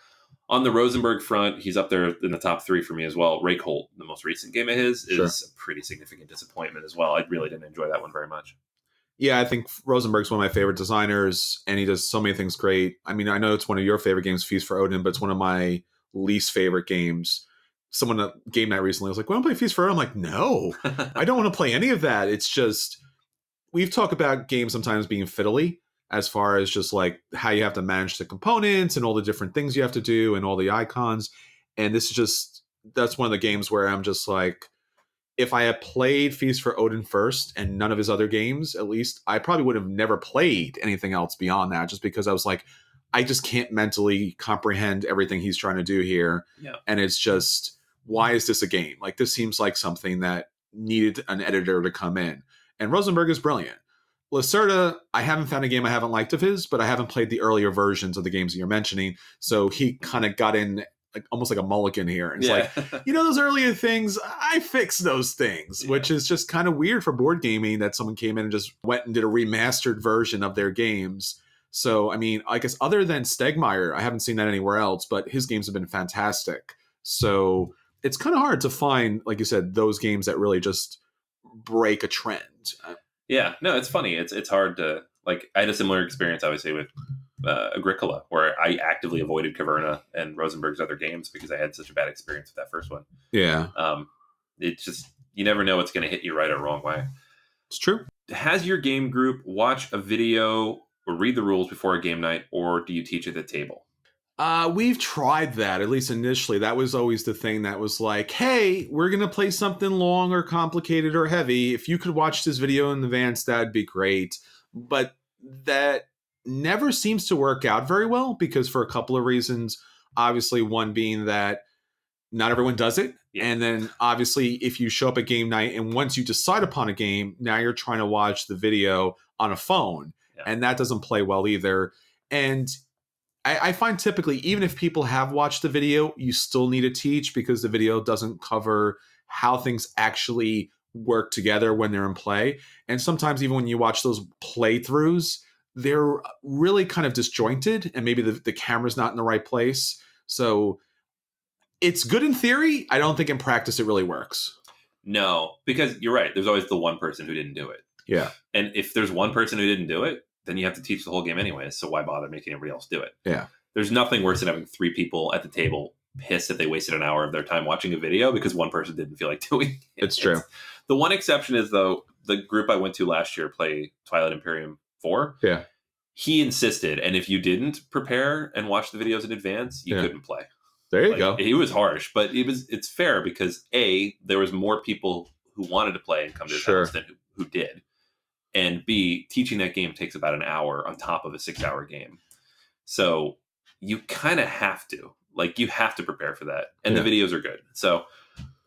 On the Rosenberg front, he's up there in the top 3 for me as well. Rakeholt, the most recent game of his, is a pretty significant disappointment as well. I really didn't enjoy that one very much. Yeah, I think Rosenberg's one of my favorite designers, and he does so many things great. I mean, I know it's one of your favorite games, Feast for Odin, but it's one of my least favorite games. Someone at Game Night recently was like, "Want to play Feast for Odin?" I'm like, "No, I don't want to play any of that." It's just, we've talked about games sometimes being fiddly, as far as just like how you have to manage the components and all the different things you have to do and all the icons. And this is just, that's one of the games where I'm just like, if I had played Feast for Odin first and none of his other games, at least, I probably would have never played anything else beyond that, just because I was like, I just can't mentally comprehend everything he's trying to do here. Yeah. And it's just, why is this a game? Like, this seems like something that needed an editor to come in. And Rosenberg is brilliant. Lacerda, I haven't found a game I haven't liked of his, but I haven't played the earlier versions of the games that you're mentioning. So he kind of got in like almost like a mulligan here. And it's like, those earlier things, I fixed those things, which is just kind of weird for board gaming that someone came in and just went and did a remastered version of their games. So, I mean, I guess other than Stegmaier, I haven't seen that anywhere else, but his games have been fantastic. So it's kind of hard to find, like you said, those games that really just break a trend. Yeah, no, it's funny. It's hard to, like, I had a similar experience, obviously, with Agricola, where I actively avoided Caverna and Rosenberg's other games because I had such a bad experience with that first one. Yeah. It's just, you never know what's going to hit you right or wrong way. It's true. Has your game group watch a video or read the rules before a game night, or do you teach at the table? We've tried that, at least initially. That was always the thing that was like, hey, we're going to play something long or complicated or heavy. If you could watch this video in advance, that'd be great. But that never seems to work out very well because for a couple of reasons. Obviously, one being that not everyone does it. Yeah. And then obviously, if you show up at game night and once you decide upon a game, now you're trying to watch the video on a phone. Yeah. And that doesn't play well either. And I find typically, even if people have watched the video, you still need to teach because the video doesn't cover how things actually work together when they're in play. And sometimes even when you watch those playthroughs, they're really kind of disjointed and maybe the camera's not in the right place. So it's good in theory. I don't think in practice it really works. No, because you're right. There's always the one person who didn't do it. Yeah. And if there's one person who didn't do it, then you have to teach the whole game anyways. So why bother making everybody else do it? Yeah. There's nothing worse than having 3 people at the table pissed that they wasted an hour of their time watching a video because one person didn't feel like doing it. It's true. The one exception is, though, the group I went to last year play Twilight Imperium 4. Yeah. he insisted, and if you didn't prepare and watch the videos in advance, you couldn't play. There you go. He was harsh, but it's fair because A, there was more people who wanted to play and come to his house than who did. And B, teaching that game takes about an hour on top of a 6-hour game. So you kind of have to. You have to prepare for that. And the videos are good. So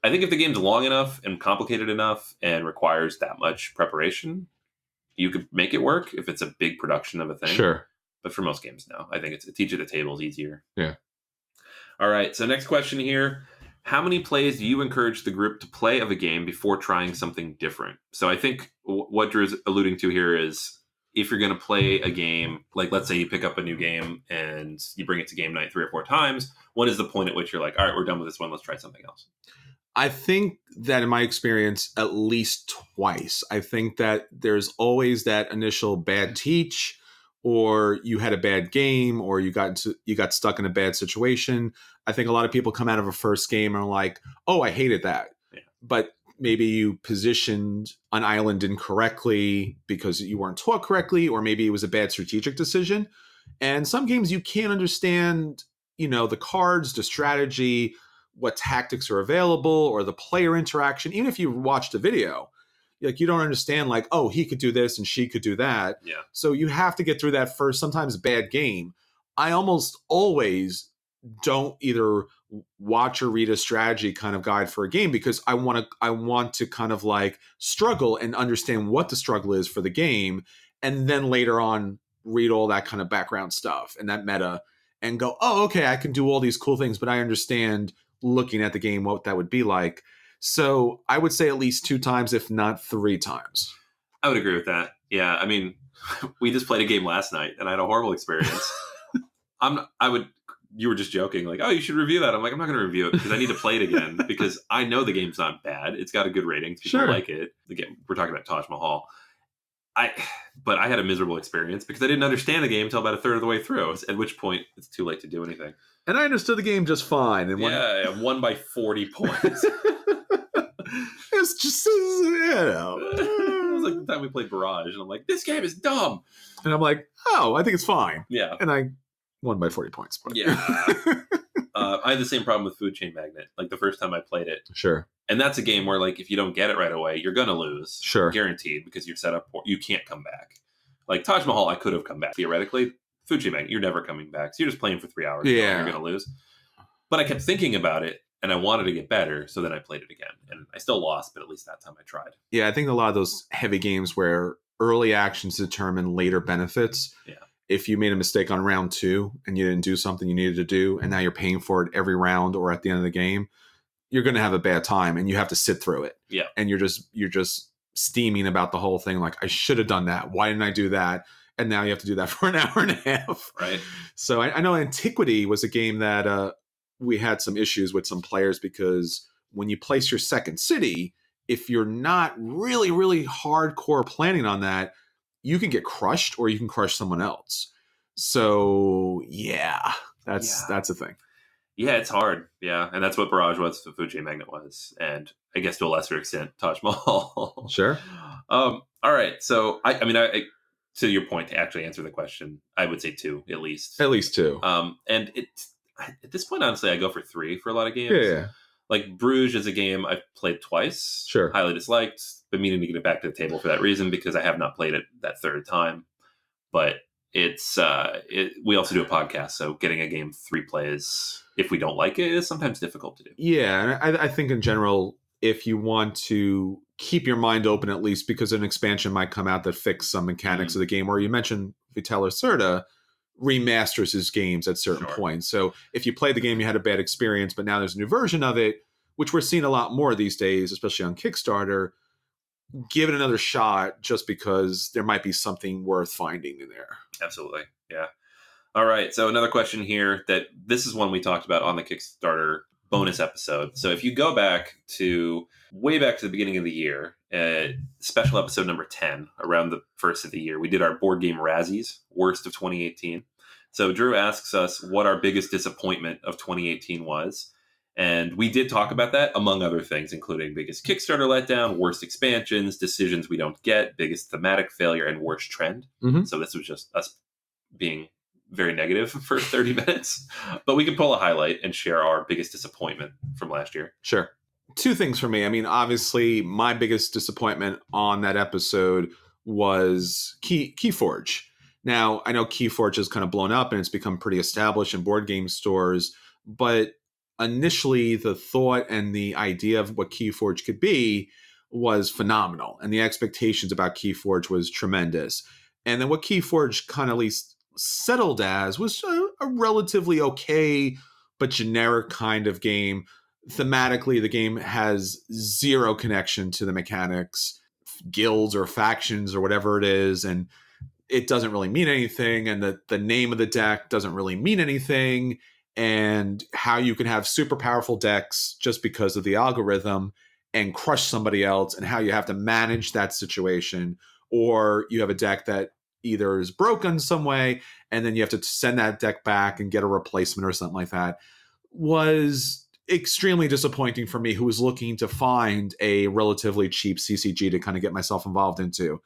I think if the game's long enough and complicated enough and requires that much preparation, you could make it work if it's a big production of a thing. Sure. But for most games, no. I think it's teach at the table is easier. Yeah. All right. So next question here. How many plays do you encourage the group to play of a game before trying something different? So I think what Drew's alluding to here is if you're going to play a game, let's say you pick up a new game and you bring it to game night 3 or 4 times, what is the point at which you're like, all right, we're done with this one, let's try something else? I think that in my experience, at least twice. I think that there's always that initial bad teach, or you had a bad game, or you got stuck in a bad situation. I think a lot of people come out of a first game and are like, oh, I hated that. Yeah. But maybe you positioned an island incorrectly because you weren't taught correctly, or maybe it was a bad strategic decision. And some games you can't understand, the cards, the strategy, what tactics are available, or the player interaction. Even if you watched a video, you don't understand, oh, he could do this and she could do that. Yeah. So you have to get through that first, sometimes bad game. I almost always don't either watch or read a strategy kind of guide for a game because I want to kind of struggle and understand what the struggle is for the game. And then later on, read all that kind of background stuff and that meta and go, oh, okay, I can do all these cool things, but I understand looking at the game what that would be like. So I would say at least 2 times, if not 3 times. I would agree with that. Yeah. I mean, we just played a game last night and I had a horrible experience. You were just joking, oh, you should review that. I'm like, I'm not going to review it because I need to play it again because I know the game's not bad. It's got a good rating. People like it. Again, we're talking about Taj Mahal. But I had a miserable experience because I didn't understand the game until about a third of the way through, at which point it's too late to do anything. And I understood the game just fine. And I won by 40 points. It's just, It was like the time we played Barrage, and I'm like, this game is dumb. And I'm like, oh, I think it's fine. Yeah. And I won by 40 points. But. Yeah. I had the same problem with Food Chain Magnate, the first time I played it. Sure. And that's a game where, if you don't get it right away, you're going to lose. Sure. Guaranteed, because you're set up, you can't come back. Taj Mahal, I could have come back. Theoretically, Food Chain Magnate, you're never coming back. So you're just playing for 3 hours. Yeah. You're going to lose. But I kept thinking about it, and I wanted to get better, so then I played it again. And I still lost, but at least that time I tried. Yeah, I think a lot of those heavy games where early actions determine later benefits. Yeah. If you made a mistake on round 2 and you didn't do something you needed to do, and now you're paying for it every round or at the end of the game, you're going to have a bad time and you have to sit through it. Yeah. And you're just steaming about the whole thing. I should have done that. Why didn't I do that? And now you have to do that for an hour and a half. Right. So I know Antiquity was a game that we had some issues with some players because when you place your second city, if you're not really, really hardcore planning on that, you can get crushed or you can crush someone else. So yeah, that's a thing. Yeah, it's hard. Yeah. And that's what Barrage was, what Food Chain Magnate was. And I guess to a lesser extent, Taj Mahal. Sure. All right. So I to your point, to actually answer the question, I would say 2 at least. At least 2. And at this point, honestly, I go for 3 for a lot of games. Yeah. Bruges is a game I've played twice. Sure. Highly disliked. Been meaning to get it back to the table for that reason because I have not played it that third time. But it's we also do a podcast, so getting a game 3 plays, if we don't like it, is sometimes difficult to do. Yeah, and I think in general, if you want to keep your mind open at least because an expansion might come out that fix some mechanics of the game, or you mentioned Vital Lacerda remasters his games at certain points. So if you played the game, you had a bad experience, but now there's a new version of it, which we're seeing a lot more these days, especially on Kickstarter, give it another shot just because there might be something worth finding in there. Absolutely. Yeah. All right. So another question here that this is one we talked about on the Kickstarter bonus episode. So if you go back to way back to the beginning of the year, special episode number 10, around the first of the year, we did our board game Razzies, worst of 2018. So Drew asks us what our biggest disappointment of 2018 was. And we did talk about that, among other things, including biggest Kickstarter letdown, worst expansions, decisions we don't get, biggest thematic failure, and worst trend. Mm-hmm. So this was just us being very negative for 30 minutes. But we can pull a highlight and share our biggest disappointment from last year. Sure. Two things for me. I mean, obviously, my biggest disappointment on that episode was Keyforge. Now, I know Keyforge has kind of blown up and it's become pretty established in board game stores, but initially the thought and the idea of what Keyforge could be was phenomenal, and the expectations about Keyforge was tremendous. And then what Keyforge kind of at least settled as was a relatively okay but generic kind of game. Thematically, the game has zero connection to the mechanics, guilds or factions or whatever it is, and it doesn't really mean anything, and the name of the deck doesn't really mean anything, and how you can have super powerful decks just because of the algorithm and crush somebody else, and how you have to manage that situation, or you have a deck that either is broken some way and then you have to send that deck back and get a replacement or something like that, was extremely disappointing for me, who was looking to find a relatively cheap CCG to kind of get myself involved into.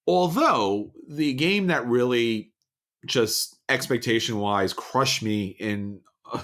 Although the game that really just expectation-wise crushed me in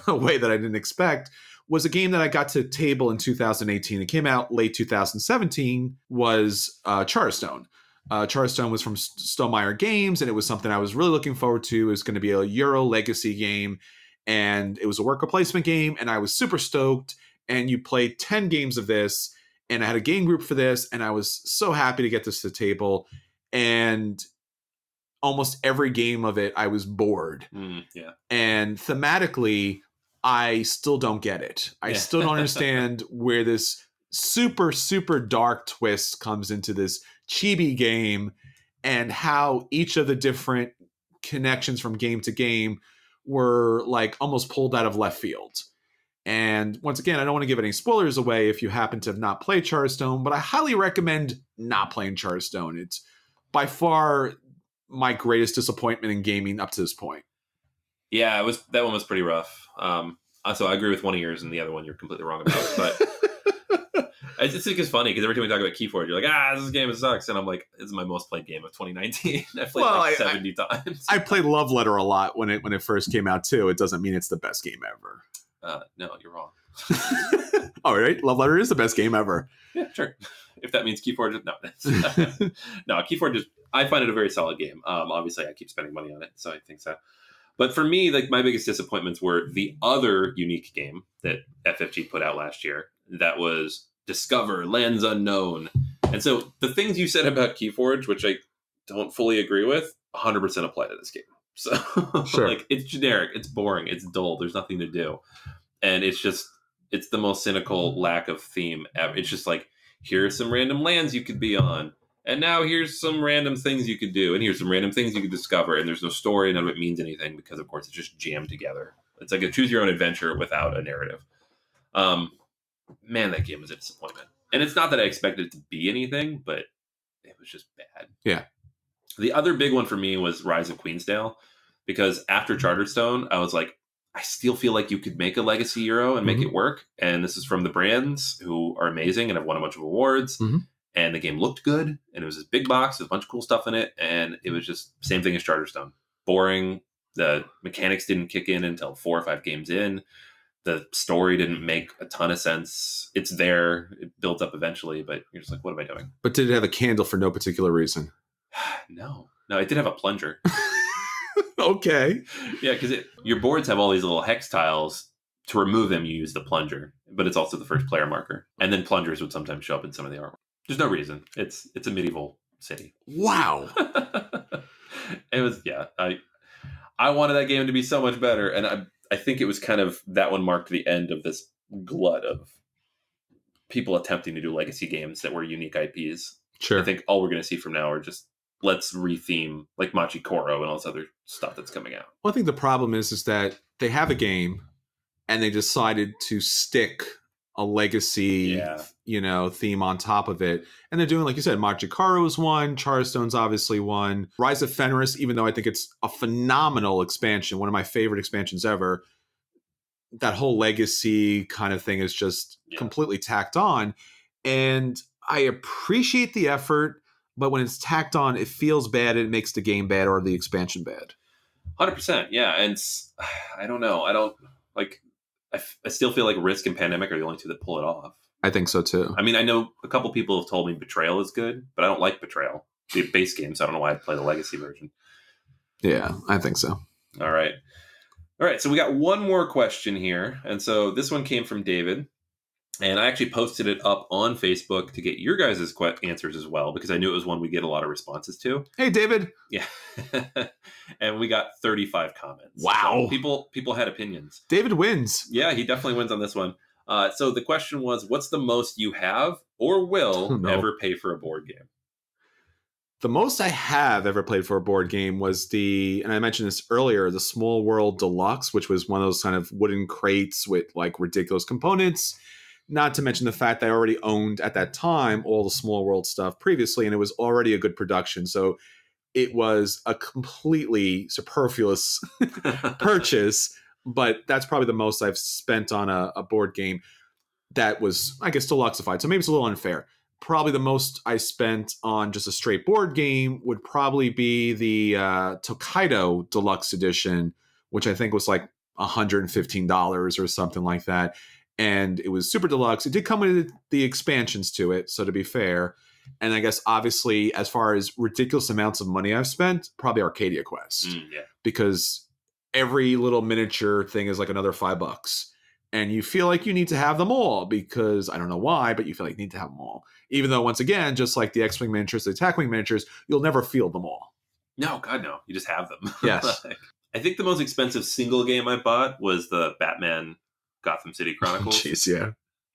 a way that I didn't expect was a game that I got to table in 2018. It came out late 2017, was Charterstone. Charterstone was from Stonemaier Games, and it was something I was really looking forward to. It was going to be a Euro legacy game, and it was a worker placement game, and I was super stoked. And you played 10 games of this, and I had a game group for this, and I was so happy to get this to the table. And almost every game of it, I was bored. Yeah. And thematically, I still don't get it. I still don't understand where this super, super dark twist comes into this chibi game, and how each of the different connections from game to game were like almost pulled out of left field. And once again, I don't want to give any spoilers away if you happen to have not played Charterstone, but I highly recommend not playing Charterstone. It's by far my greatest disappointment in gaming up to this point. Yeah, that one was pretty rough. So I agree with one of yours, and the other one you're completely wrong about. But I just think it's funny because every time we talk about Keyforge, you're like, this game sucks, and I'm like, this is my most played game of 2019. I played 70 times. I played Love Letter a lot when it first came out too. It doesn't mean it's the best game ever. No, you're wrong. All right, Love Letter is the best game ever. Yeah, sure. If that means Keyforge, no. No, Keyforge is. I find it a very solid game. Obviously, I keep spending money on it, so I think so. But for me, like, my biggest disappointments were the other unique game that FFG put out last year. That was Discover Lands Unknown. And so the things you said about Keyforge, which I don't fully agree with, 100% apply to this game. So sure. Like, it's generic, it's boring, it's dull, there's nothing to do. And it's the most cynical lack of theme ever. It's just like, here are some random lands you could be on. And now here's some random things you could do. And here's some random things you could discover. And there's no story. None of it means anything because, of course, it's just jammed together. It's like a choose-your-own-adventure without a narrative. Man, that game was a disappointment. And it's not that I expected it to be anything, but it was just bad. Yeah. The other big one for me was Rise of Queensdale. Because after Charterstone, I was like, I still feel like you could make a Legacy Euro and make it work. And this is from the brands who are amazing and have won a bunch of awards. Mm-hmm. And the game looked good, and it was this big box with a bunch of cool stuff in it, and it was just same thing as Charterstone. Boring. The mechanics didn't kick in until 4 or 5 games in. The story didn't make a ton of sense. It's there. It builds up eventually, but you're just like, what am I doing? But did it have a candle for no particular reason? No, it did have a plunger. Okay. Yeah, because your boards have all these little hex tiles. To remove them, you use the plunger, but it's also the first player marker. And then plungers would sometimes show up in some of the artwork. There's no reason. It's a medieval city. Wow. It was, yeah. I wanted that game to be so much better, and I think it was kind of, that one marked the end of this glut of people attempting to do legacy games that were unique IPs. Sure. I think all we're going to see from now are just, let's retheme like Machi Koro and all this other stuff that's coming out. Well, I think the problem is that they have a game and they decided to stick a legacy, theme on top of it. And they're doing, like you said, Majikaru is one, Charterstone's obviously one. Rise of Fenris, even though I think it's a phenomenal expansion, one of my favorite expansions ever, that whole legacy kind of thing is just completely tacked on. And I appreciate the effort. but when it's tacked on, it feels bad. It makes the game bad or the expansion bad. 100%. Yeah. And I don't know. I don't like, I still feel like Risk and Pandemic are the only two that pull it off. I think so too. I mean, I know a couple people have told me Betrayal is good, but I don't like Betrayal, the base game, so I don't know why I'd play the Legacy version. Yeah, I think so. All right. So we got one more question here. And so this one came from David. And I actually posted it up on Facebook to get your guys' answers as well, because I knew it was one we get a lot of responses to. Hey, David. Yeah. And we got 35 comments. Wow. So people had opinions. David wins. Yeah, he definitely wins on this one. So the question was, what's the most you have or will ever pay for a board game? The most I have ever played for a board game was and I mentioned this earlier, the Small World Deluxe, which was one of those kind of wooden crates with like ridiculous components. Not to mention the fact that I already owned at that time all the Small World stuff previously, and it was already a good production. So it was a completely superfluous purchase, but that's probably the most I've spent on a board game that was, I guess, deluxeified. So maybe it's a little unfair. Probably the most I spent on just a straight board game would probably be the Tokaido Deluxe Edition, which I think was like $115 or something like that. And it was super deluxe. It did come with the expansions to it, so to be fair. And I guess, obviously, as far as ridiculous amounts of money I've spent, probably Arcadia Quest. Yeah. Because every little miniature thing is like another $5. And you feel like you need to have them all because, I don't know why, but you feel like you need to have them all. Even though, once again, just like the X-Wing miniatures, the Attack Wing miniatures, you'll never field them all. No, God, no. You just have them. Yes. I think the most expensive single game I bought was the Batman Gotham City Chronicles. Jeez, yeah.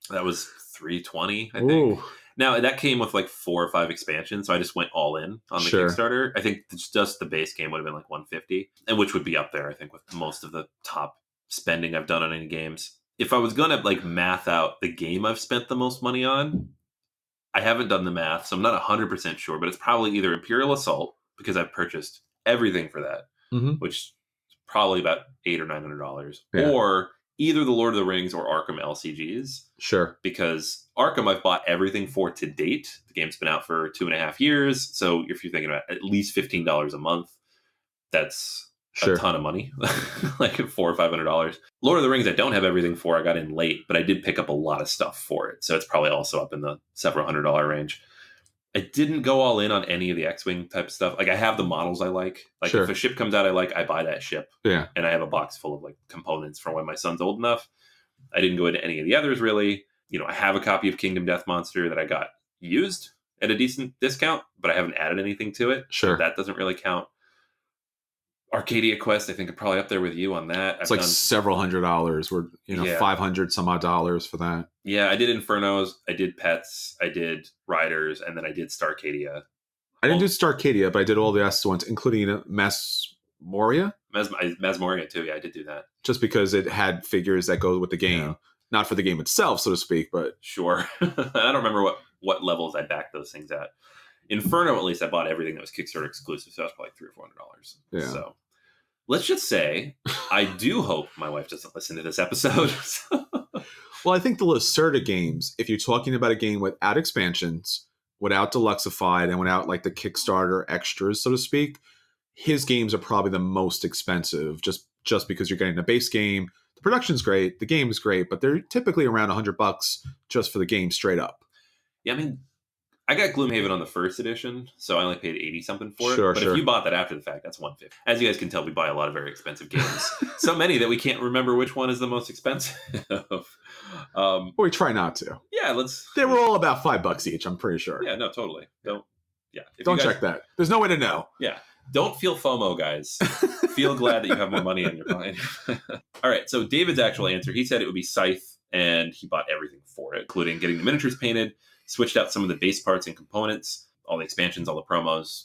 That was $320, I think. Ooh. Now, that came with like 4 or 5 expansions, so I just went all in on the Kickstarter. I think just the base game would have been like $150, and which would be up there, I think, with most of the top spending I've done on any games. If I was going to like math out the game I've spent the most money on, I haven't done the math, so I'm not 100% sure, but it's probably either Imperial Assault, because I've purchased everything for that, which is probably about $800 or $900, or either the Lord of the Rings or Arkham LCGs. Sure. Because Arkham I've bought everything for to date. The game's been out for 2.5 years. So if you're thinking about at least $15 a month, that's a ton of money. Like $400 or $500. Lord of the Rings I don't have everything for. I got in late, but I did pick up a lot of stuff for it. So it's probably also up in the several $100 range. I didn't go all in on any of the X-Wing type stuff. Like I have the models I like. Like if a ship comes out I like, I buy that ship. Yeah. And I have a box full of like components for when my son's old enough. I didn't go into any of the others really. You know, I have a copy of Kingdom Death Monster that I got used at a decent discount, but I haven't added anything to it. Sure. So that doesn't really count. Arcadia Quest, I think, are probably up there with you on that. It's like several $100. We're, $500 some odd dollars for that. Yeah, I did Infernos, I did Pets, I did Riders, and then I did Starcadia. I didn't do Starcadia, but I did all the S ones, including Masmoria. Masmoria too, yeah, I did do that. Just because it had figures that go with the game. Yeah. Not for the game itself, so to speak, but... Sure. I don't remember what levels I backed those things at. Inferno, at least, I bought everything that was Kickstarter exclusive, so that was probably $300 or $400. Yeah. So let's just say, I do hope my wife doesn't listen to this episode. Well, I think the Lacerda games, if you're talking about a game without expansions, without deluxeified, and without like the Kickstarter extras, so to speak, his games are probably the most expensive, just because you're getting a base game. The production's great, the game is great, but they're typically around $100 just for the game straight up. Yeah, I mean, I got Gloomhaven on the first edition, so I only paid 80 something for it. But if you bought that after the fact, that's $150. As you guys can tell, we buy a lot of very expensive games. So many that we can't remember which one is the most expensive. Well, we try not to. Yeah, They were all about $5 each, I'm pretty sure. Yeah, no, totally. Don't check that. There's no way to know. Yeah. Don't feel FOMO, guys. Feel glad that you have more money in your pocket. All right, so David's actual answer, he said it would be Scythe, and he bought everything for it, including getting the miniatures painted, switched out some of the base parts and components, all the expansions, all the promos.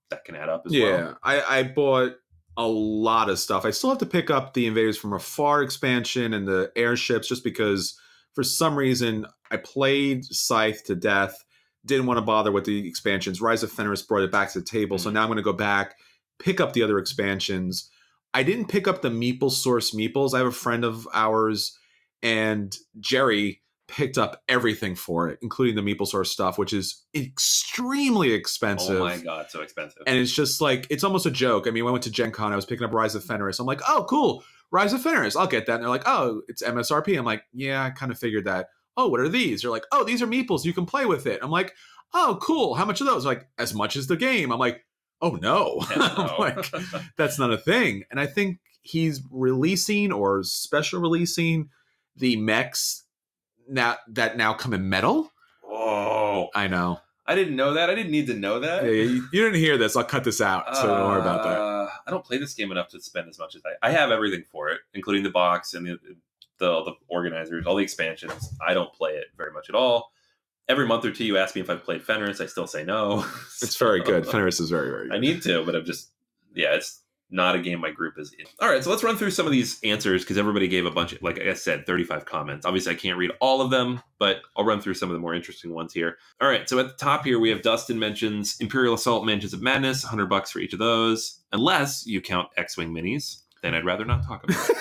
That can add up as well. Yeah, I bought a lot of stuff. I still have to pick up the Invaders from Afar expansion and the airships, just because for some reason I played Scythe to death, didn't want to bother with the expansions. Rise of Fenris brought it back to the table, so now I'm going to go back, pick up the other expansions. I didn't pick up the Meeple Source Meeples. I have a friend of ours, and Jerry, picked up everything for it, including the MeepleSource stuff, which is extremely expensive. Oh my God, so expensive. And it's just like, it's almost a joke. I mean, when I went to Gen Con, I was picking up Rise of Fenris. I'm like, oh, cool. Rise of Fenris. I'll get that. And they're like, oh, it's MSRP. I'm like, yeah, I kind of figured that. Oh, what are these? They're like, oh, these are meeples. You can play with it. I'm like, oh, cool. How much are those? Like, as much as the game. I'm like, oh, no. I'm like, that's not a thing. And I think he's releasing or special releasing the mechs that now come in metal. Oh, I know. I didn't know that. I didn't need to know that. Yeah, you didn't hear this. I'll cut this out, so don't worry about that. I don't play this game enough to spend as much as I have everything for it, including the box and the organizers, all the expansions. I don't play it very much at all. Every month or two, you ask me if I've played Fenris. I still say no. It's very good. Fenris is very, very good. I need to, but I'm just, it's not a game my group is in. All right, so let's run through some of these answers because everybody gave a bunch of, like I said, 35 comments. Obviously, I can't read all of them, but I'll run through some of the more interesting ones here. All right, so at the top here, we have Dustin mentions Imperial Assault, Mansions of Madness, $100 for each of those. Unless you count X-Wing minis, then I'd rather not talk about it.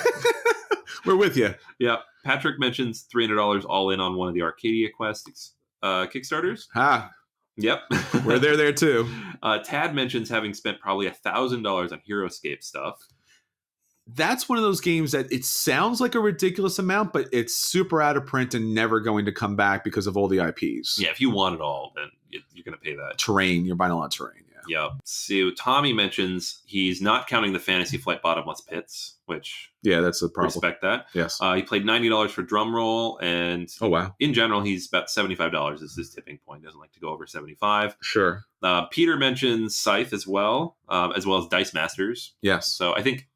We're with you. Yeah. Patrick mentions $300 all in on one of the Arcadia Quest Kickstarters. Yep. We're there too. Tad mentions having spent probably $1,000 on HeroScape stuff. That's one of those games that it sounds like a ridiculous amount, but it's super out of print and never going to come back because of all the IPs. Yeah, if you want it all, then you're going to pay that. Terrain. You're buying a lot of terrain. Yeah. So Tommy mentions he's not counting the Fantasy Flight bottomless pits, which that's a problem. Respect that. Yes. He played $90 for Drumroll, and oh wow, in general he's about $75 is his tipping point. Doesn't like to go over 75. Sure. Peter mentions Scythe as well as Dice Masters. Yes. So I think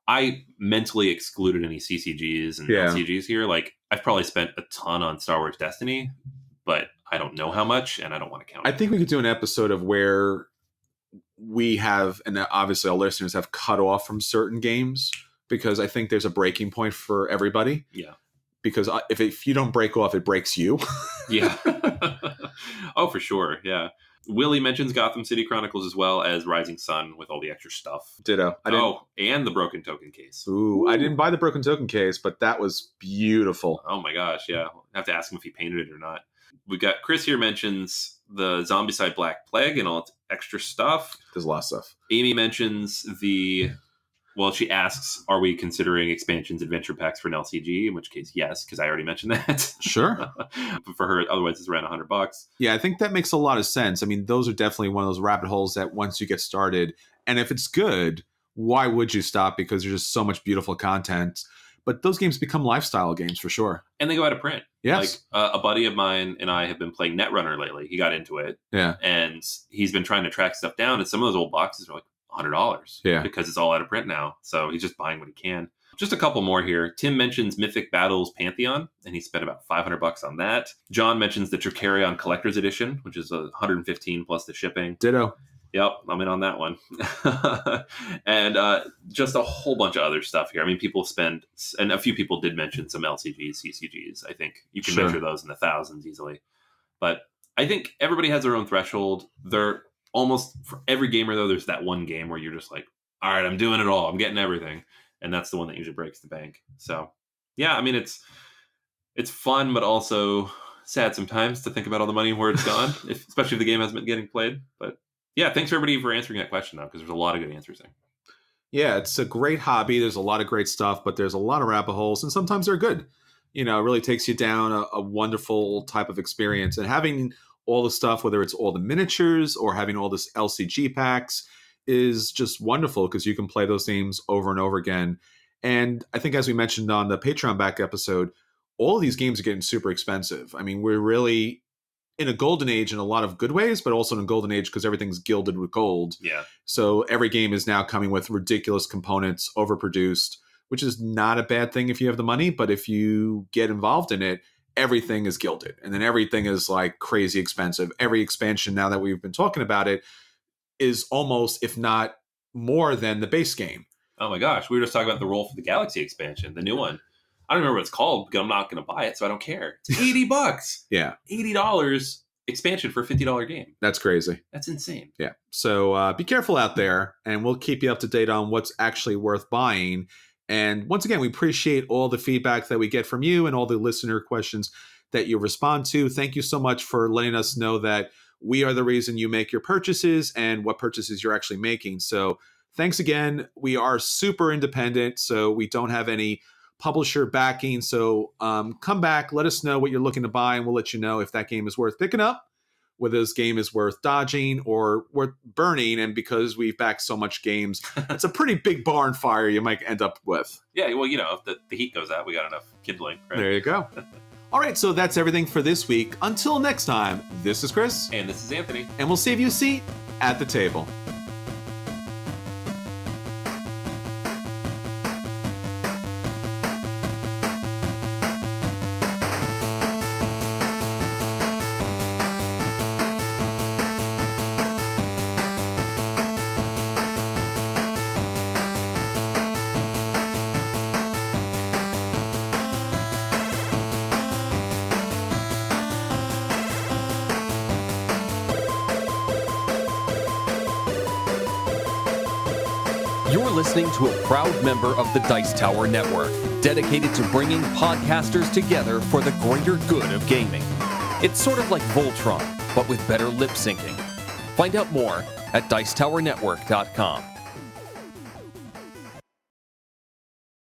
I mentally excluded any CCGs and LCGs here. Like I've probably spent a ton on Star Wars Destiny, but I don't know how much, and I don't want to count it. I think we could do an episode of where we have, and obviously our listeners have cut off from certain games, because I think there's a breaking point for everybody. Yeah. Because if you don't break off, it breaks you. Yeah. Oh, for sure. Yeah. Willie mentions Gotham City Chronicles as well as Rising Sun with all the extra stuff. Ditto. And the Broken Token case. Ooh, I didn't buy the Broken Token case, but that was beautiful. Oh my gosh, yeah. I have to ask him if he painted it or not. We got Chris here mentions the Zombicide Black Plague and all its extra stuff. There's a lot of stuff. Amy mentions she asks, are we considering expansions, adventure packs for an LCG? In which case, yes, because I already mentioned that. Sure. But for her, otherwise it's around $100. Yeah, I think that makes a lot of sense. I mean, those are definitely one of those rabbit holes that once you get started, and if it's good, why would you stop? Because there's just so much beautiful content. But those games become lifestyle games for sure. And they go out of print. Yes. Like a buddy of mine and I have been playing Netrunner lately. He got into it. Yeah. And he's been trying to track stuff down. And some of those old boxes are like $100. Yeah. Because it's all out of print now. So he's just buying what he can. Just a couple more here. Tim mentions Mythic Battles Pantheon, and he spent about $500 on that. John mentions the Tricarion Collector's Edition, which is $115 plus the shipping. Ditto. Yep, I'm in on that one. And just a whole bunch of other stuff here. I mean, people spend, and a few people did mention some LCGs, CCGs. I think you can measure those in the thousands easily. But I think everybody has their own threshold. They're almost, for every gamer though, there's that one game where you're just like, all right, I'm doing it all. I'm getting everything. And that's the one that usually breaks the bank. So yeah, I mean, it's fun, but also sad sometimes to think about all the money and where it's gone, especially if the game hasn't been getting played. But yeah, thanks everybody for answering that question, though, because there's a lot of good answers there. Yeah, it's a great hobby. There's a lot of great stuff, but there's a lot of rabbit holes, and sometimes they're good. You know, it really takes you down a wonderful type of experience. And having all the stuff, whether it's all the miniatures or having all this LCG packs, is just wonderful because you can play those games over and over again. And I think, as we mentioned on the Patreon back episode, all of these games are getting super expensive. I mean, we're really in a golden age in a lot of good ways, but also in a golden age because everything's gilded with gold. Yeah. So every game is now coming with ridiculous components, overproduced, which is not a bad thing if you have the money. But if you get involved in it, everything is gilded. And then everything is like crazy expensive. Every expansion, now that we've been talking about it, is almost, if not more than the base game. Oh my gosh. We were just talking about the Roll for the Galaxy expansion, the new one. I don't remember what it's called because I'm not going to buy it, so I don't care. It's $80. Yeah. $80 expansion for a $50 game. That's crazy. That's insane. Yeah. So be careful out there, and we'll keep you up to date on what's actually worth buying. And once again, we appreciate all the feedback that we get from you and all the listener questions. that you respond to. Thank you so much for letting us know that we are the reason you make your purchases and what purchases you're actually making. So thanks again. We are super independent, so we don't have any publisher backing. So come back, let us know what you're looking to buy, and we'll let you know if that game is worth picking up, whether this game is worth dodging or worth burning. And because we've backed so much games, it's a pretty big barn fire you might end up with. Yeah, well, if the heat goes out, we got enough kindling. Right? There you go. All right, so that's everything for this week. Until next time, this is Chris. And this is Anthony. And we'll save you a seat at the table. You're listening to a proud member of the Dice Tower Network, dedicated to bringing podcasters together for the greater good of gaming. It's sort of like Voltron, but with better lip syncing. Find out more at dicetowernetwork.com.